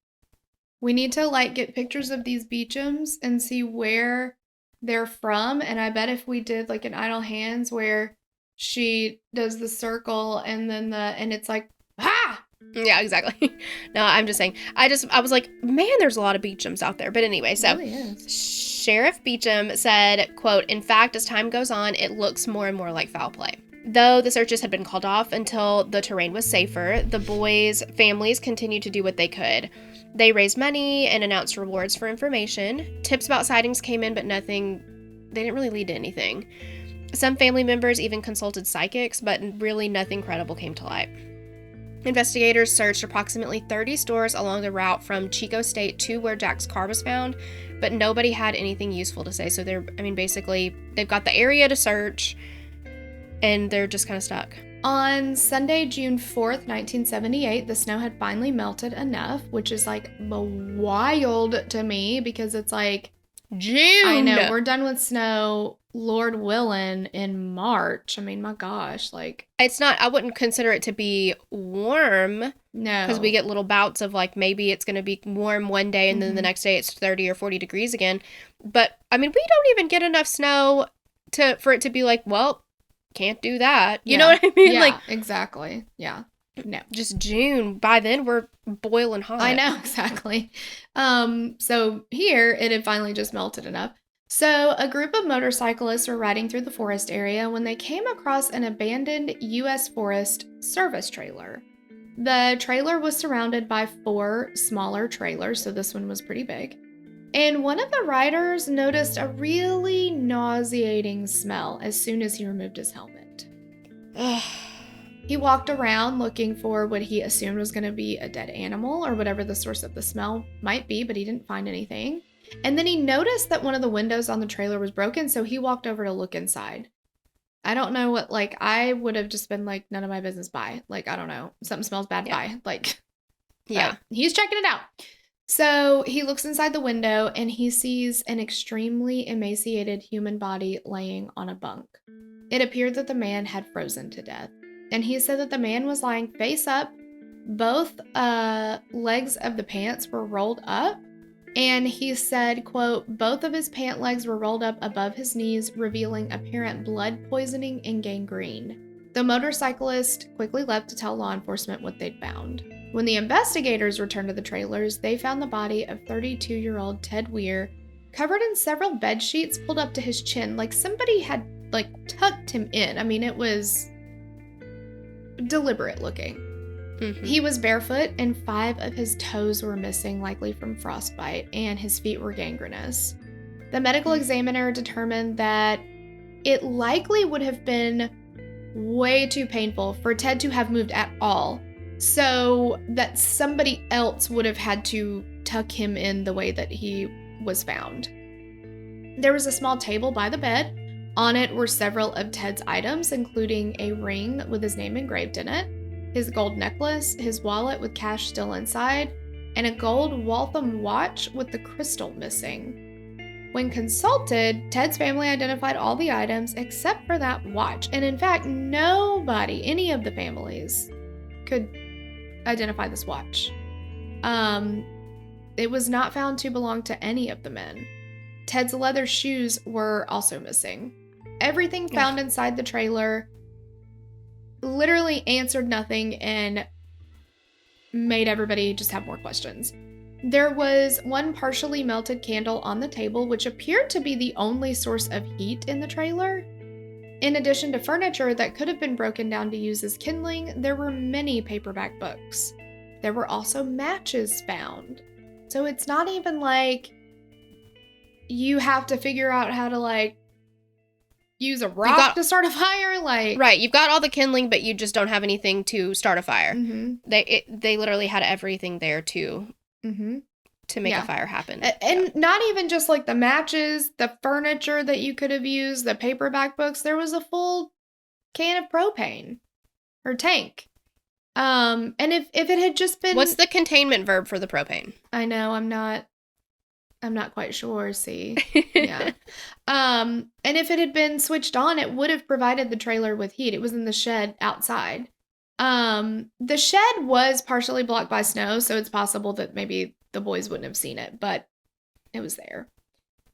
We need to get pictures of these Beechams and see where they're from. And I bet if we did an idle hands where she does the circle and then and it's ah! Yeah, exactly. No, I'm just saying. I was like, man, there's a lot of Beechams out there. But anyway, so It really is. Sheriff Beecham said, quote, "In fact, as time goes on, it looks more and more like foul play." Though the searches had been called off until the terrain was safer, the boys' families continued to do what they could. They raised money and announced rewards for information. Tips about sightings came in, but they didn't really lead to anything. Some family members even consulted psychics, but really nothing credible came to light. Investigators searched approximately 30 stores along the route from Chico State to where Jack's car was found, but nobody had anything useful to say. So basically, they've got the area to search, and they're just kind of stuck. On Sunday, June 4th, 1978, the snow had finally melted enough, which is wild to me because it's June! I know, we're done with snow, Lord willing, in March. I mean, my gosh, It's not, I wouldn't consider it to be warm. No. Because we get little bouts of maybe it's going to be warm one day and then the next day it's 30 or 40 degrees again. But, I mean, we don't even get enough snow for it to be well, can't do that. You know what I mean? Yeah, exactly. Yeah. No. Just June. By then, we're boiling hot. I know, exactly. So here, it had finally just melted enough. So a group of motorcyclists were riding through the forest area when they came across an abandoned U.S. Forest service trailer. The trailer was surrounded by 4 smaller trailers, so this one was pretty big. And one of the riders noticed a really nauseating smell as soon as he removed his helmet. He walked around looking for what he assumed was going to be a dead animal or whatever the source of the smell might be, but he didn't find anything. And then he noticed that one of the windows on the trailer was broken, so he walked over to look inside. I don't know what, I would have just been none of my business, bye. I don't know. Something smells bad, bye. Yeah. He's checking it out. So he looks inside the window and he sees an extremely emaciated human body laying on a bunk. It appeared that the man had frozen to death. And he said that the man was lying face up. Both legs of the pants were rolled up. And he said, quote, both of his pant legs were rolled up above his knees, revealing apparent blood poisoning and gangrene. The motorcyclist quickly left to tell law enforcement what they'd found. When the investigators returned to the trailers, they found the body of 32-year-old Ted Weir, covered in several bed sheets pulled up to his chin, like somebody had, tucked him in. I mean, it was deliberate looking. Mm-hmm. He was barefoot, and 5 of his toes were missing, likely from frostbite, and his feet were gangrenous. The medical examiner determined that it likely would have been way too painful for Ted to have moved at all, so that somebody else would have had to tuck him in the way that he was found. There was a small table by the bed. On it were several of Ted's items, including a ring with his name engraved in it. his gold necklace, his wallet with cash still inside, and a gold Waltham watch with the crystal missing. When consulted, Ted's family identified all the items except for that watch. And in fact, nobody, any of the families, could identify this watch. It was not found to belong to any of the men. Ted's leather shoes were also missing. Everything found inside the trailer literally answered nothing and made everybody just have more questions. There was one partially melted candle on the table, which appeared to be the only source of heat in the trailer. In addition to furniture that could have been broken down to use as kindling, there were many paperback books. There were also matches found. So it's not even like you have to figure out how to, like, use a rock to start a fire. Like, right, you've got all the kindling, but you just don't have anything to start a fire. Mm-hmm. They literally had everything there to make a fire happen. And not even just like the matches, the furniture that you could have used, the paperback books. There was a full can of propane or tank. And if it had just been... What's the containment verb for the propane? I know, I'm not quite sure, see. Yeah. And if it had been switched on, it would have provided the trailer with heat. It was in the shed outside. The shed was partially blocked by snow, so it's possible that maybe the boys wouldn't have seen it, but it was there.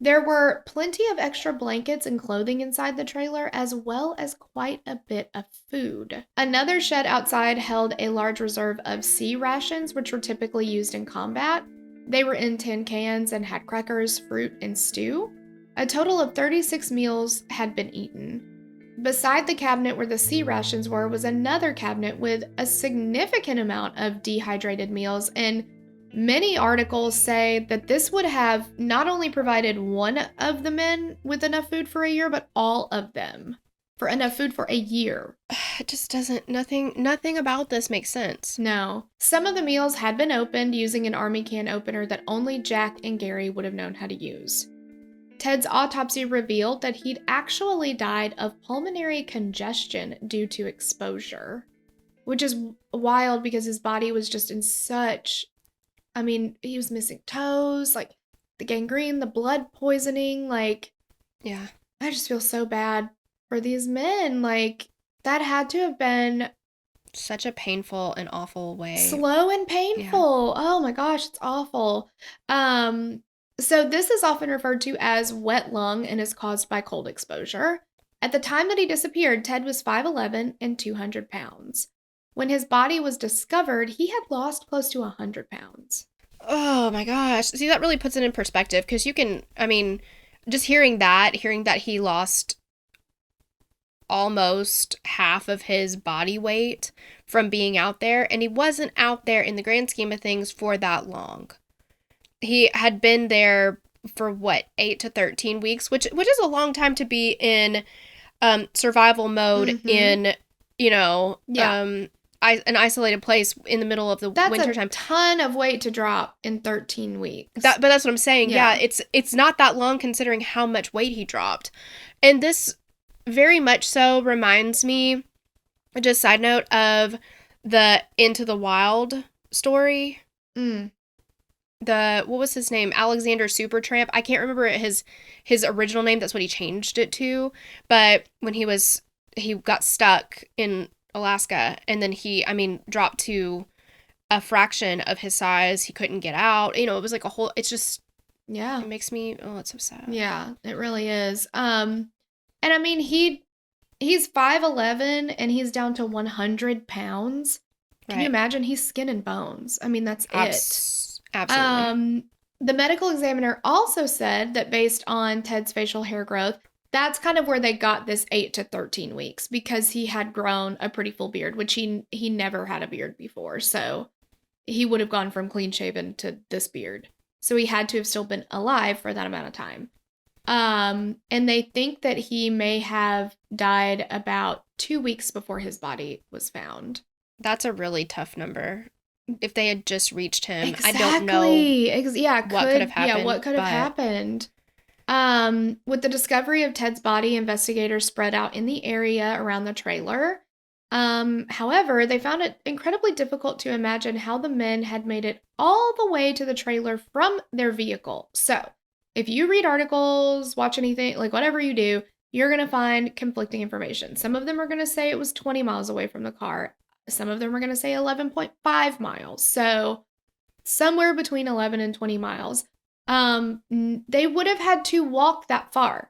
There were plenty of extra blankets and clothing inside the trailer, as well as quite a bit of food. Another shed outside held a large reserve of sea rations, which were typically used in combat. They were in tin cans and had crackers, fruit, and stew. A total of 36 meals had been eaten. Beside the cabinet where the sea rations were was another cabinet with a significant amount of dehydrated meals, and many articles say that this would have not only provided one of the men with enough food for a year, but all of them for enough food for a year. It just doesn't, nothing about this makes sense. No. Some of the meals had been opened using an army can opener that only Jack and Gary would have known how to use. Ted's autopsy revealed that he'd actually died of pulmonary congestion due to exposure, which is wild because his body was just in such... I mean, he was missing toes, like the gangrene, the blood poisoning, like... Yeah. I just feel so bad for these men. Like, that had to have been... Such a painful and awful way. Slow and painful. Yeah. Oh my gosh, it's awful. So this is often referred to as wet lung and is caused by cold exposure. At the time that he disappeared, Ted was 5'11" and 200 pounds. When his body was discovered, he had lost close to 100 pounds. Oh my gosh. See, that really puts it in perspective because you can, I mean, just hearing that he lost almost half of his body weight from being out there, and he wasn't out there in the grand scheme of things for that long. He had been there for 8 to 13 weeks, which is a long time to be in survival mode in, an isolated place in the middle of the wintertime. That's a ton of weight to drop in 13 weeks. But that's what I'm saying. Yeah, it's not that long considering how much weight he dropped. And this very much so reminds me, just side note, of the Into the Wild story. What was his name? Alexander Supertramp. I can't remember his original name. That's what he changed it to. But when he got stuck in Alaska, and then he dropped to a fraction of his size. He couldn't get out. It was like a whole, it's just, it makes me, it's so sad. Yeah, it really is. And I mean, he's 5'11" and he's down to 100 pounds. Can you imagine? He's skin and bones. I mean, that's it. Absolutely. The medical examiner also said that based on Ted's facial hair growth, that's kind of where they got this 8 to 13 weeks because he had grown a pretty full beard, which he never had a beard before. So he would have gone from clean shaven to this beard. So he had to have still been alive for that amount of time. And they think that he may have died about 2 weeks before his body was found. That's a really tough number. If they had just reached him, exactly. I don't know what could have happened. Yeah, what could have happened. With the discovery of Ted's body, investigators spread out in the area around the trailer. However, they found it incredibly difficult to imagine how the men had made it all the way to the trailer from their vehicle. So, if you read articles, watch anything, like whatever you do, you're going to find conflicting information. Some of them are going to say it was 20 miles away from the car. Some of them are going to say 11.5 miles. So, somewhere between 11 and 20 miles. They would have had to walk that far.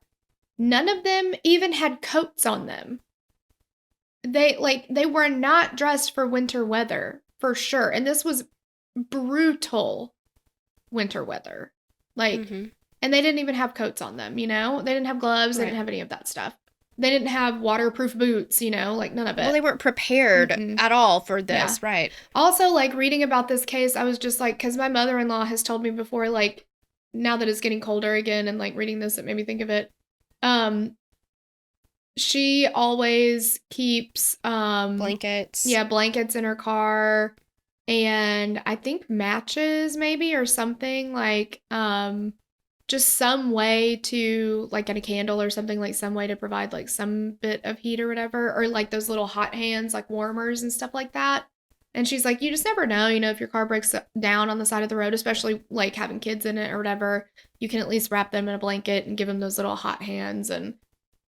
None of them even had coats on them. They were not dressed for winter weather, for sure. And this was brutal winter weather. And they didn't even have coats on them, you know? They didn't have gloves. They didn't have any of that stuff. They didn't have waterproof boots, you know? Like, none of it. Well, they weren't prepared at all for this, right? Also, like, reading about this case, I was just like, because my mother-in-law has told me before, like, now that it's getting colder again and, like, reading this, it made me think of it. She always keeps blankets. Yeah, blankets in her car, and I think matches maybe or something, like just some way to, like, get a candle or something, like some way to provide like some bit of heat or whatever, or like those little hot hands, like warmers and stuff like that. And she's like, you just never know, you know, if your car breaks down on the side of the road, especially like having kids in it or whatever, you can at least wrap them in a blanket and give them those little hot hands and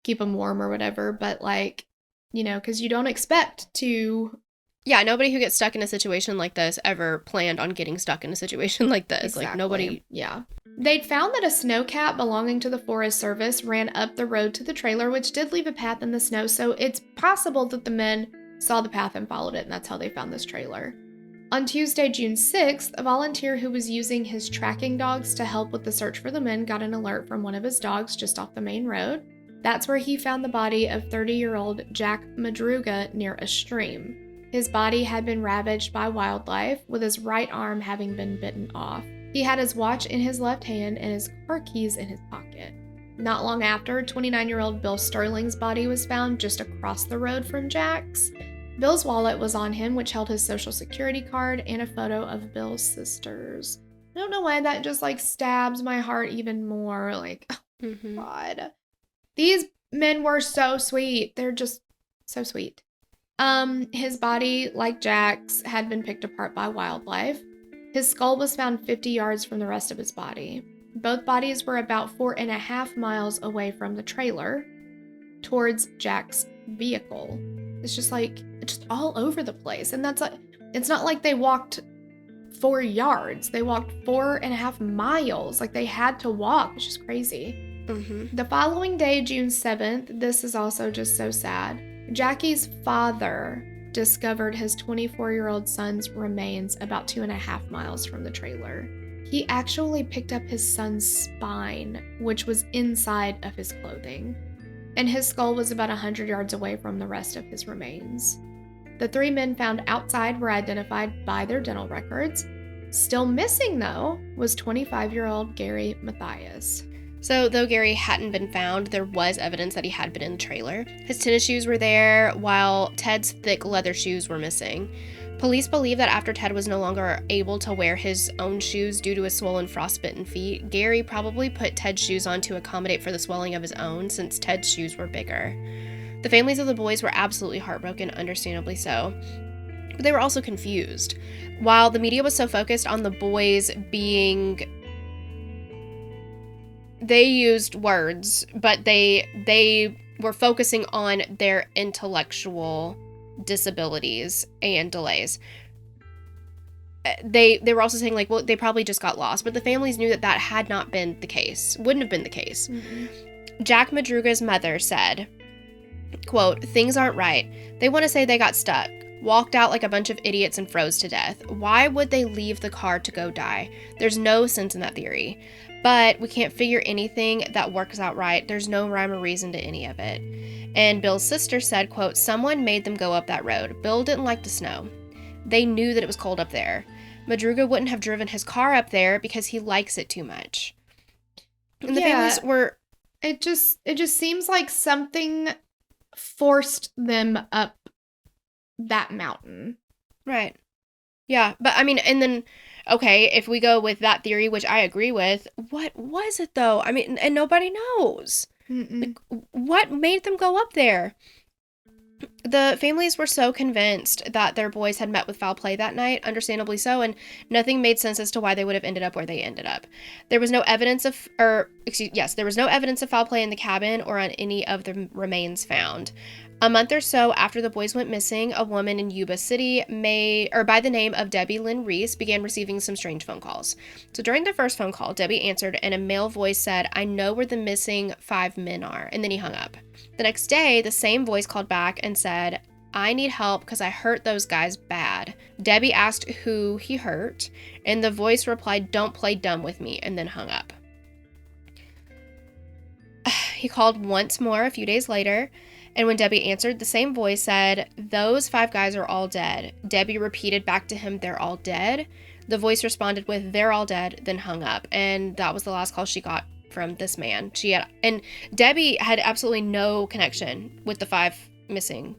keep them warm or whatever. But, like, you know, because you don't expect to. Yeah, nobody who gets stuck in a situation like this ever planned on getting stuck in a situation like this. Exactly. Like, nobody. Yeah. They'd found that a snow cap belonging to the Forest Service ran up the road to the trailer, which did leave a path in the snow. So it's possible that the men saw the path and followed it, and that's how they found this trailer. On Tuesday, June 6th, a volunteer who was using his tracking dogs to help with the search for the men got an alert from one of his dogs just off the main road. That's where he found the body of 30-year-old Jack Madruga near a stream. His body had been ravaged by wildlife, with his right arm having been bitten off. He had his watch in his left hand and his car keys in his pocket. Not long after, 29-year-old Bill Sterling's body was found just across the road from Jack's. Bill's wallet was on him, which held his social security card and a photo of Bill's sisters. I don't know why that just, like, stabs my heart even more. Like, oh, God. These men were so sweet. They're just so sweet. His body, like Jack's, had been picked apart by wildlife. His skull was found 50 yards from the rest of his body. Both bodies were about 4.5 miles away from the trailer, towards Jack's vehicle. It's just like, it's just all over the place. And that's like, it's not like they walked 4 yards. They walked 4.5 miles. Like, they had to walk. It's just crazy. The following day, June 7th, this is also just so sad. Jackie's father discovered his 24-year-old son's remains about 2.5 miles from the trailer. He actually picked up his son's spine, which was inside of his clothing, and his skull was about 100 yards away from the rest of his remains. The 3 men found outside were identified by their dental records. Still missing, though, was 25-year-old Gary Mathias. So, though Gary hadn't been found, there was evidence that he had been in the trailer. His tennis shoes were there, while Ted's thick leather shoes were missing. Police believe that after Ted was no longer able to wear his own shoes due to his swollen frostbitten feet, Gary probably put Ted's shoes on to accommodate for the swelling of his own, since Ted's shoes were bigger. The families of the boys were absolutely heartbroken, understandably so. But they were also confused. While the media was so focused on the boys being... They used words, but they were focusing on their intellectual disabilities and delays. They were also saying, like, well, they probably just got lost, but the families knew that that had not been the case. Wouldn't have been the case. Jack Madruga's mother said, quote, "Things aren't right. They want to say they got stuck, walked out like a bunch of idiots and froze to death. Why would they leave the car to go die? There's no sense in that theory. But we can't figure anything that works out right. There's no rhyme or reason to any of it." And Bill's sister said, quote, "Someone made them go up that road. Bill didn't like the snow. They knew that it was cold up there. Madruga wouldn't have driven his car up there because he likes it too much." And the families were... It just seems like something forced them up that mountain. Right. Yeah, but I mean, and then, okay, if we go with that theory, which I agree with, what was it though? I mean, and nobody knows. Like, what made them go up there? The families were so convinced that their boys had met with foul play that night, understandably so, and nothing made sense as to why they would have ended up where they ended up. There was no evidence of, there was no evidence of foul play in the cabin or on any of the remains found. A month or so after the boys went missing, a woman in Yuba City, by the name of Debbie Lynn Reese, began receiving some strange phone calls. So during the first phone call, Debbie answered, and a male voice said, "I know where the missing 5 men are," and then he hung up. The next day, the same voice called back and said, "I need help because I hurt those guys bad." Debbie asked who he hurt, and the voice replied, "Don't play dumb with me," and then hung up. He called once more a few days later, and when Debbie answered, the same voice said, "Those 5 guys are all dead." Debbie repeated back to him, "They're all dead?" The voice responded with, "They're all dead," then hung up, and that was the last call she got from this man. And Debbie had absolutely no connection with the 5 missing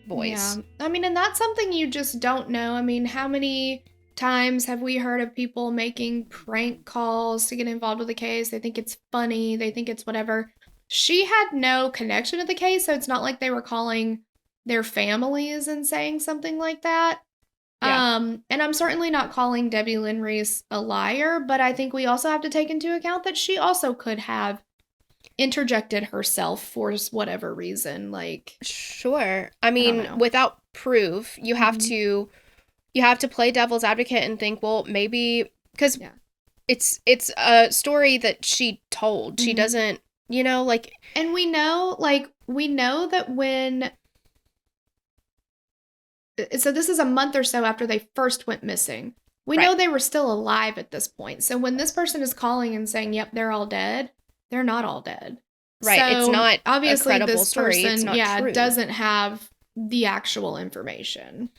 boys. Yeah. I mean, and that's something you just don't know. I mean, how many times have we heard of people making prank calls to get involved with the case? They think it's funny, they think it's whatever. She had no connection to the case, so it's not like they were calling their families and saying something like that. Yeah. And I'm certainly not calling Debbie Lynn Reese a liar, but I think we also have to take into account that she also could have interjected herself for whatever reason. Like, sure. I mean, know. without proof, you have Mhm. to play devil's advocate and think, well, maybe because Yeah. it's a story that she told. She Mhm. doesn't, like. And we know that when, so this is a month or so after they first went missing. We know Right. they were still alive at this point. So when this person is calling and saying, "Yep, they're all dead," they're not all dead. Right. It's So not a obviously credible this story. It's person, not yeah, true. doesn't have the actual information.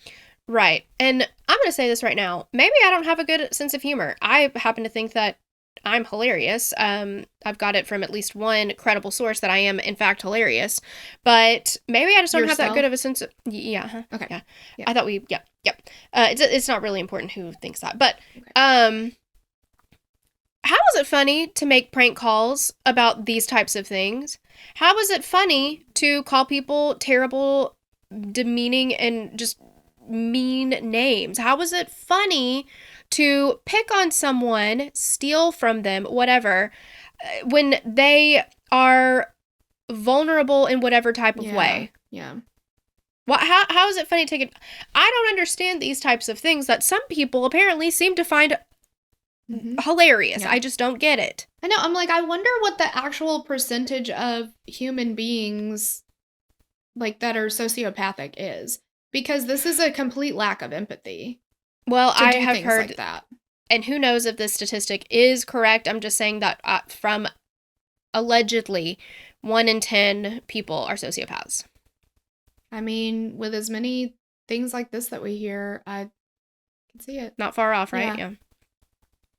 Right. And I'm going to say this right now. Maybe I don't have a good sense of humor. I happen to think that I'm hilarious. I've got it from at least one credible source that I am, in fact, hilarious. But maybe I just don't have that good of a sense of... Yeah. Huh? Okay. Yeah. Yeah. I thought we... Yep. It's not really important who thinks that. But, Okay. how is it funny to make prank calls about these types of things? How is it funny to call people terrible, demeaning, and just mean names? How is it funny to pick on someone, steal from them, whatever, when they are vulnerable in whatever type of way? Yeah. How is it funny to take it? I don't understand these types of things that some people apparently seem to find hilarious. Yeah. I just don't get it. I know. I'm like, I wonder what the actual percentage of human beings like that are sociopathic is, because this is a complete lack of empathy. Well, To I do have things heard, like that. and who knows if this statistic is correct. I'm just saying that from allegedly 1 in 10 people are sociopaths. I mean, with as many things like this that we hear, I can see it. Not far off, right? Yeah.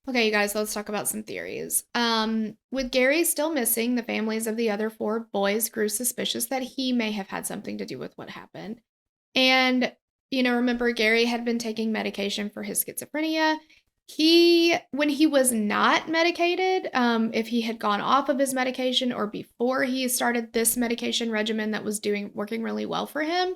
Okay, you guys, let's talk about some theories. With Gary still missing, the families of the other 4 boys grew suspicious that he may have had something to do with what happened. And, remember, Gary had been taking medication for his schizophrenia. When he was not medicated, if he had gone off of his medication or before he started this medication regimen that was working really well for him,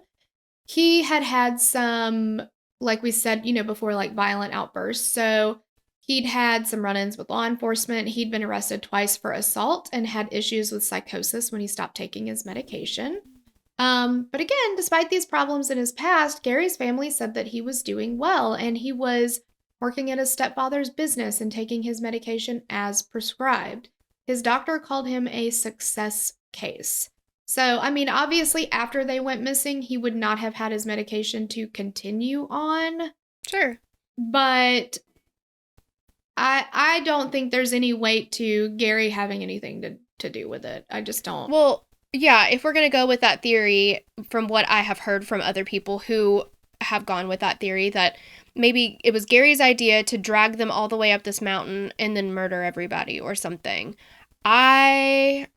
he had some, like we said, before, like violent outbursts. So he'd had some run-ins with law enforcement. He'd been arrested twice for assault and had issues with psychosis when he stopped taking his medication. But again, despite these problems in his past, Gary's family said that he was doing well and he was working at his stepfather's business and taking his medication as prescribed. His doctor called him a success case. So, I mean, obviously, after they went missing, he would not have had his medication to continue on. Sure. But I don't think there's any weight to Gary having anything to do with it. I just don't. Well, yeah, if we're going to go with that theory, from what I have heard from other people who have gone with that theory, that maybe it was Gary's idea to drag them all the way up this mountain and then murder everybody or something. I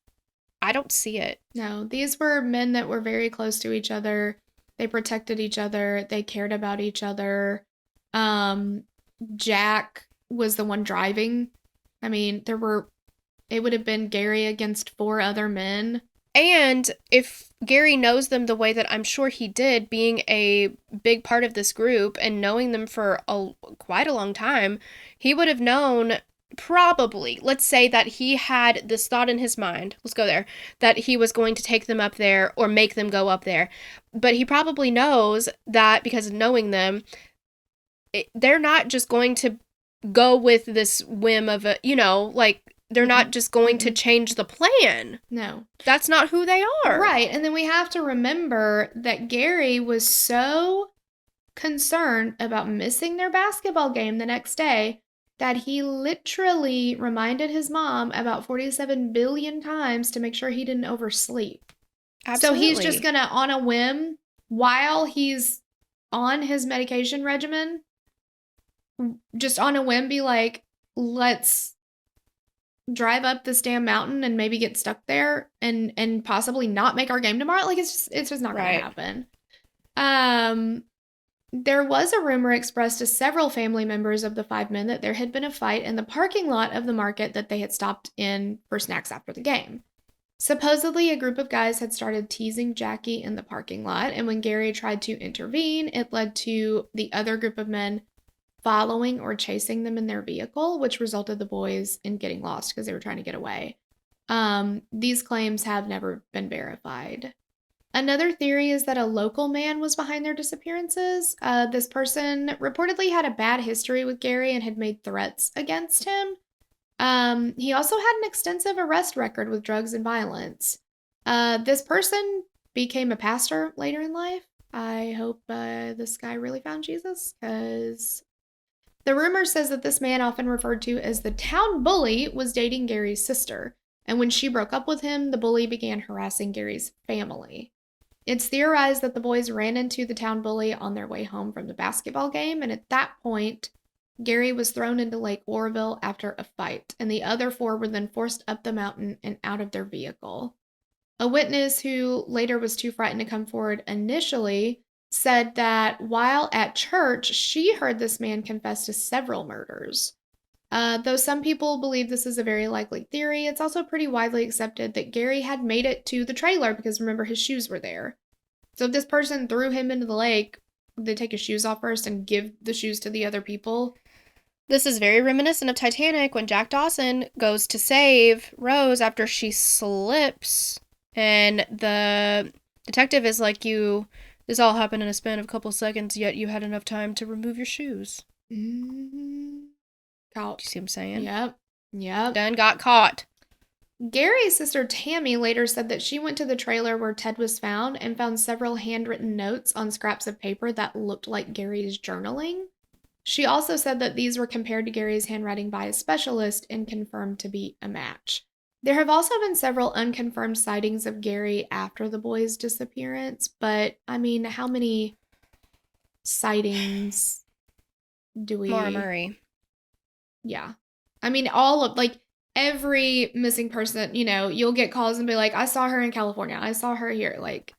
don't see it. No, these were men that were very close to each other. They protected each other. They cared about each other. Jack was the one driving. I mean, it would have been Gary against 4 other men. And if Gary knows them the way that I'm sure he did, being a big part of this group and knowing them for quite a long time, he would have known probably, let's say that he had this thought in his mind, let's go there, that he was going to take them up there or make them go up there. But he probably knows that because of knowing them, they're not just going to go with this whim of a, like, they're not just going to change the plan. No. That's not who they are. Right. And then we have to remember that Gary was so concerned about missing their basketball game the next day that he literally reminded his mom about 47 billion times to make sure he didn't oversleep. Absolutely. So he's just going to, on a whim, while he's on his medication regimen, just on a whim be like, let's drive up this damn mountain and maybe get stuck there and possibly not make our game tomorrow. Like, it's just not going to happen. There was a rumor expressed to several family members of the 5 men that there had been a fight in the parking lot of the market that they had stopped in for snacks after the game. Supposedly, a group of guys had started teasing Jackie in the parking lot, and when Gary tried to intervene, it led to the other group of men following or chasing them in their vehicle, which resulted the boys in getting lost because they were trying to get away. These claims have never been verified. Another theory is that a local man was behind their disappearances. This person reportedly had a bad history with Gary and had made threats against him. He also had an extensive arrest record with drugs and violence. This person became a pastor later in life. I hope this guy really found Jesus, because the rumor says that this man, often referred to as the town bully, was dating Gary's sister. And when she broke up with him, the bully began harassing Gary's family. It's theorized that the boys ran into the town bully on their way home from the basketball game, and at that point, Gary was thrown into Lake Oroville after a fight, and the other 4 were then forced up the mountain and out of their vehicle. A witness who later was too frightened to come forward initially said that while at church, she heard this man confess to several murders. Though some people believe this is a very likely theory, it's also pretty widely accepted that Gary had made it to the trailer because, remember, his shoes were there. So if this person threw him into the lake, they take his shoes off first and give the shoes to the other people. This is very reminiscent of Titanic when Jack Dawson goes to save Rose after she slips, and the detective is like, this all happened in a span of a couple seconds, yet you had enough time to remove your shoes. Mm-hmm. Caught. Do you see what I'm saying? Yep. Done got caught. Gary's sister Tammy later said that she went to the trailer where Ted was found and found several handwritten notes on scraps of paper that looked like Gary's journaling. She also said that these were compared to Gary's handwriting by a specialist and confirmed to be a match. There have also been several unconfirmed sightings of Gary after the boys' disappearance, but, I mean, how many sightings do we... Maura Murray. Yeah. I mean, every missing person, you'll get calls and be like, I saw her in California. I saw her here. Like,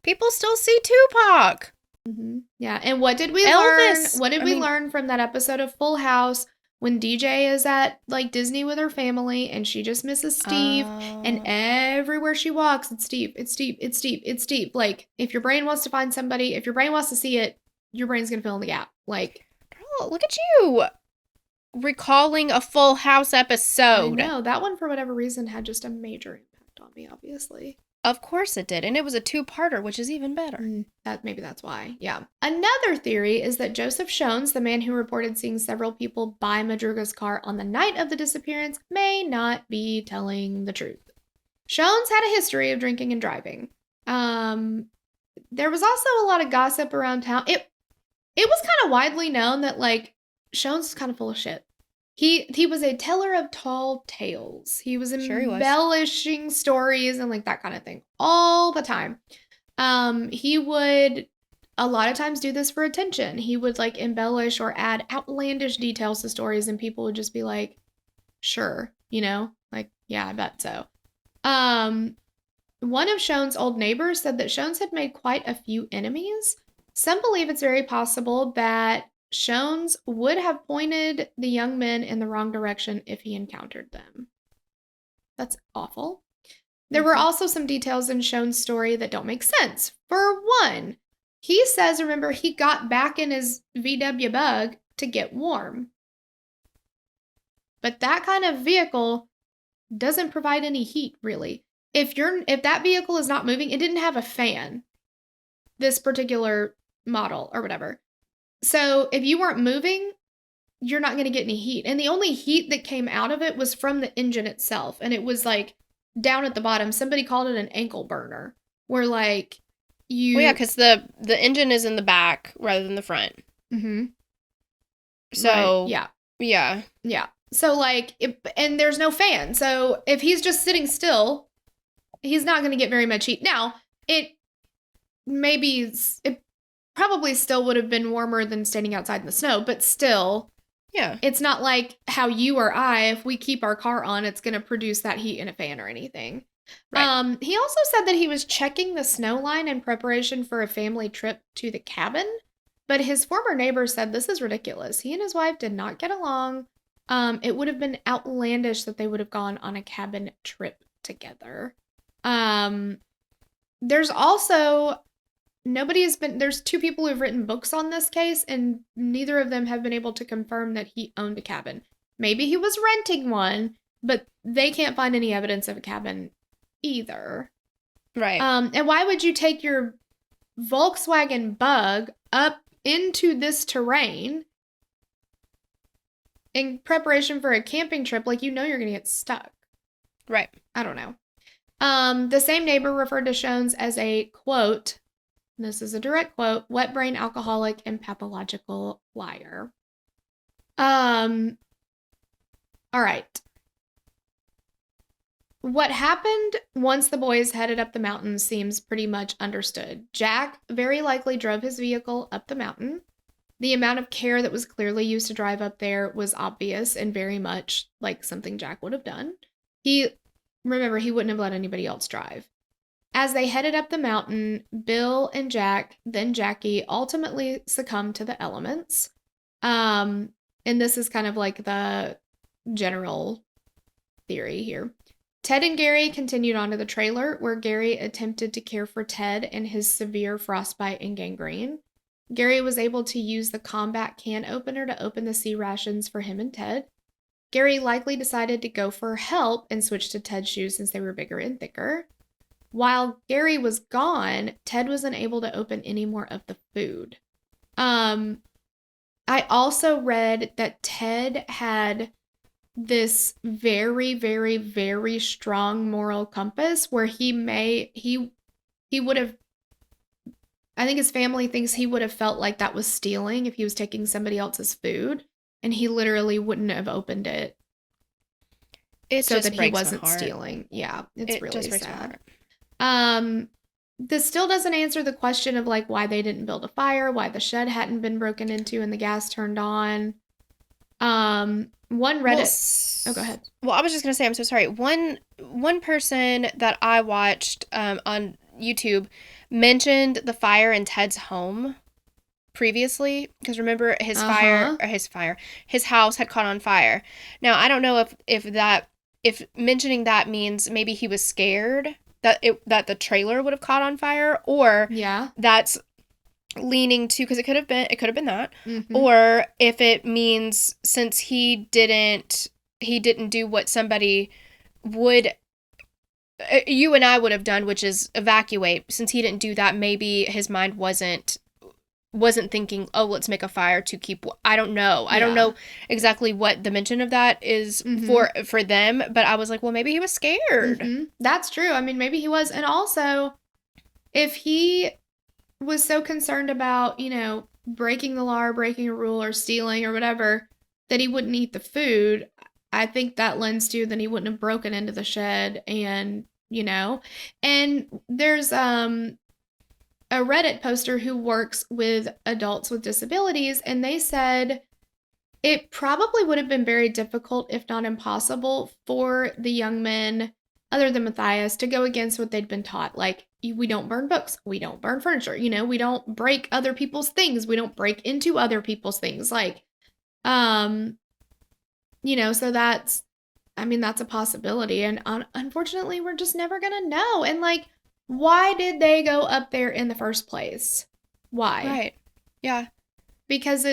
people still see Tupac. Mm-hmm. Yeah. And what did we Elvis. learn? What did we learn from that episode of Full House when DJ is at Disney with her family and she just misses Steve, and everywhere she walks, it's Steve, it's Steve, it's Steve, it's Steve. Like, if your brain wants to find somebody, if your brain wants to see it, your brain's going to fill in the gap. Like, oh, look at you recalling a Full House episode. I know. That one, for whatever reason, had just a major impact on me, obviously. Of course it did. And it was a 2-parter, which is even better. Maybe that's why. Yeah. Another theory is that Joseph Shones, the man who reported seeing several people by Madruga's car on the night of the disappearance, may not be telling the truth. Shones had a history of drinking and driving. There was also a lot of gossip around town. It was kind of widely known that, Shones was kind of full of shit. He was a teller of tall tales. He was embellishing stories and that kind of thing all the time. He would a lot of times do this for attention. He would embellish or add outlandish details to stories, and people would just be like, sure, yeah, I bet so. One of Shones' old neighbors said that Shones had made quite a few enemies. Some believe it's very possible that Shones would have pointed the young men in the wrong direction if he encountered them. That's awful. There were also some details in Shones' story that don't make sense. For one, he says, remember, he got back in his VW Bug to get warm. But that kind of vehicle doesn't provide any heat, really. If that vehicle is not moving, it didn't have a fan, this particular model or whatever. So if you weren't moving, you're not going to get any heat. And the only heat that came out of it was from the engine itself. And it was like down at the bottom. Somebody called it an ankle burner, where like you... Well, yeah, because the engine is in the back rather than the front. Mm-hmm. So, right. Yeah. So like, and there's no fan. So if he's just sitting still, he's not going to get very much heat. Now, it probably still would have been warmer than standing outside in the snow, but still, yeah, it's not like how you or I, if we keep our car on, it's going to produce that heat in a fan or anything. Right. He also said that he was checking the snow line in preparation for a family trip to the cabin, but his former neighbor said this is ridiculous. He and his wife did not get along. It would have been outlandish that they would have gone on a cabin trip together. There's also there's two people who've written books on this case, and neither of them have been able to confirm that he owned a cabin. Maybe he was renting one, but they can't find any evidence of a cabin either. Right. And why would you take your Volkswagen Bug up into this terrain in preparation for a camping trip? Like, you're going to get stuck. Right. I don't know. The same neighbor referred to Shones as a, quote, this is a direct quote, wet brain alcoholic and pathological liar. All right. What happened once the boys headed up the mountain seems pretty much understood. Jack very likely drove his vehicle up the mountain. The amount of care that was clearly used to drive up there was obvious and very much like something Jack would have done. Remember, he wouldn't have let anybody else drive. As they headed up the mountain, Bill and Jack, then Jackie, ultimately succumbed to the elements. And this is kind of like the general theory here. Ted and Gary continued on to the trailer, where Gary attempted to care for Ted and his severe frostbite and gangrene. Gary was able to use the combat can opener to open the C rations for him and Ted. Gary likely decided to go for help and switch to Ted's shoes since they were bigger and thicker. While Gary was gone, Ted was unable to open any more of the food. I also read that Ted had this very, very, very strong moral compass where he would have, I think his family thinks he would have felt like that was stealing if he was taking somebody else's food, and he literally wouldn't have opened it. So that he wasn't stealing. Yeah, it's really sad. This still doesn't answer the question of like why they didn't build a fire, why the shed hadn't been broken into and the gas turned on. One Reddit. Go ahead. Well, I was just gonna say, I'm so sorry. One person that I watched on YouTube mentioned the fire in Ted's home previously, because remember his house had caught on fire. Now I don't know if mentioning that means maybe he was scared that the trailer would have caught on fire, or that's leaning to, because it could have been that, or if it means since he didn't do what somebody would, you and I would have done, which is evacuate. Since he didn't do that, maybe his mind wasn't thinking, oh, let's make a fire to keep. I don't know. I don't know exactly what the mention of that is for them, but I was like, well, maybe he was scared. That's true. I mean, maybe he was. And also, if he was so concerned about, breaking the law or breaking a rule or stealing or whatever, that he wouldn't eat the food, I think that lends to then he wouldn't have broken into the shed and, and there's a Reddit poster who works with adults with disabilities, and they said it probably would have been very difficult, if not impossible, for the young men, other than Matthias, to go against what they'd been taught. Like, we don't burn books, we don't burn furniture, we don't break other people's things, we don't break into other people's things. Like, so that's I mean, that's a possibility. And unfortunately, we're just never going to know. And like, why did they go up there in the first place? Why? Right. Yeah. Because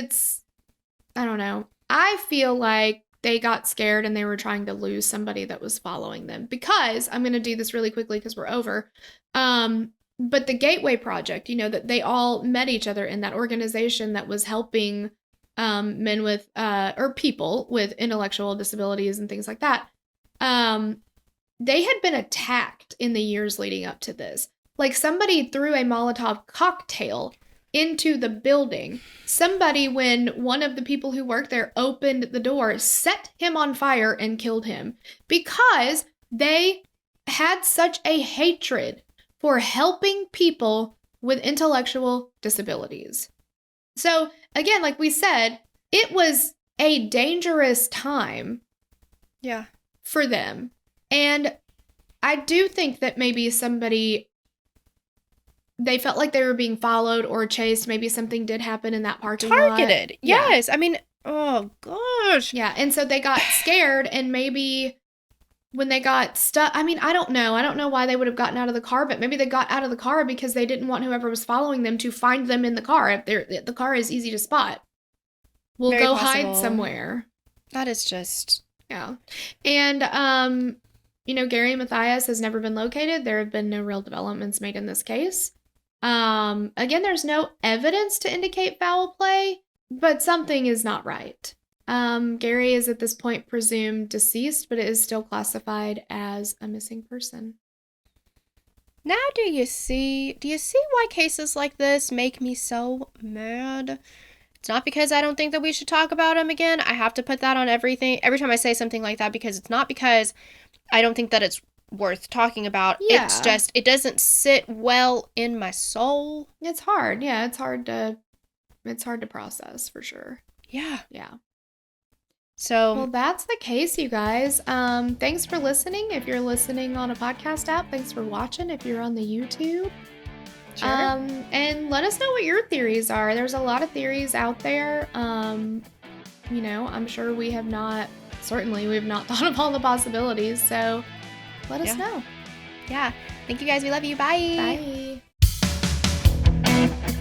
I don't know. I feel like they got scared and they were trying to lose somebody that was following them. Because I'm going to do this really quickly because we're over. But the Gateway Project, that they all met each other in that organization that was helping men with, or people with intellectual disabilities and things like that. They had been attacked in the years leading up to this. Like somebody threw a Molotov cocktail into the building. Somebody, when one of the people who worked there opened the door, set him on fire and killed him because they had such a hatred for helping people with intellectual disabilities. So again, like we said, it was a dangerous time for them. And I do think that maybe they felt like they were being followed or chased. Maybe something did happen in that parking lot. Targeted. Yes. I mean, oh gosh. Yeah. And so they got scared, and maybe when they got stuck, I mean, I don't know. I don't know why they would have gotten out of the car, but maybe they got out of the car because they didn't want whoever was following them to find them in the car. If the car is easy to spot, we'll Very go possible. hide somewhere. That is just... Yeah. And, Gary and Matthias has never been located. There have been no real developments made in this case. Again, there's no evidence to indicate foul play, but something is not right. Gary is at this point presumed deceased, but it is still classified as a missing person. Now do you see why cases like this make me so mad? It's not because I don't think that we should talk about him again. I have to put that on everything every time I say something like that, because it's not because I don't think that it's worth talking about. Yeah. It's just, it doesn't sit well in my soul. It's hard. Yeah, it's hard to process for sure. Yeah. Yeah. So, well, that's the case, you guys. Thanks for listening. If you're listening on a podcast app, thanks for watching. If you're on the YouTube, sure. And let us know what your theories are. There's a lot of theories out there. I'm sure we have not thought of all the possibilities. So let us know. Yeah. Thank you guys. We love you. Bye. Bye.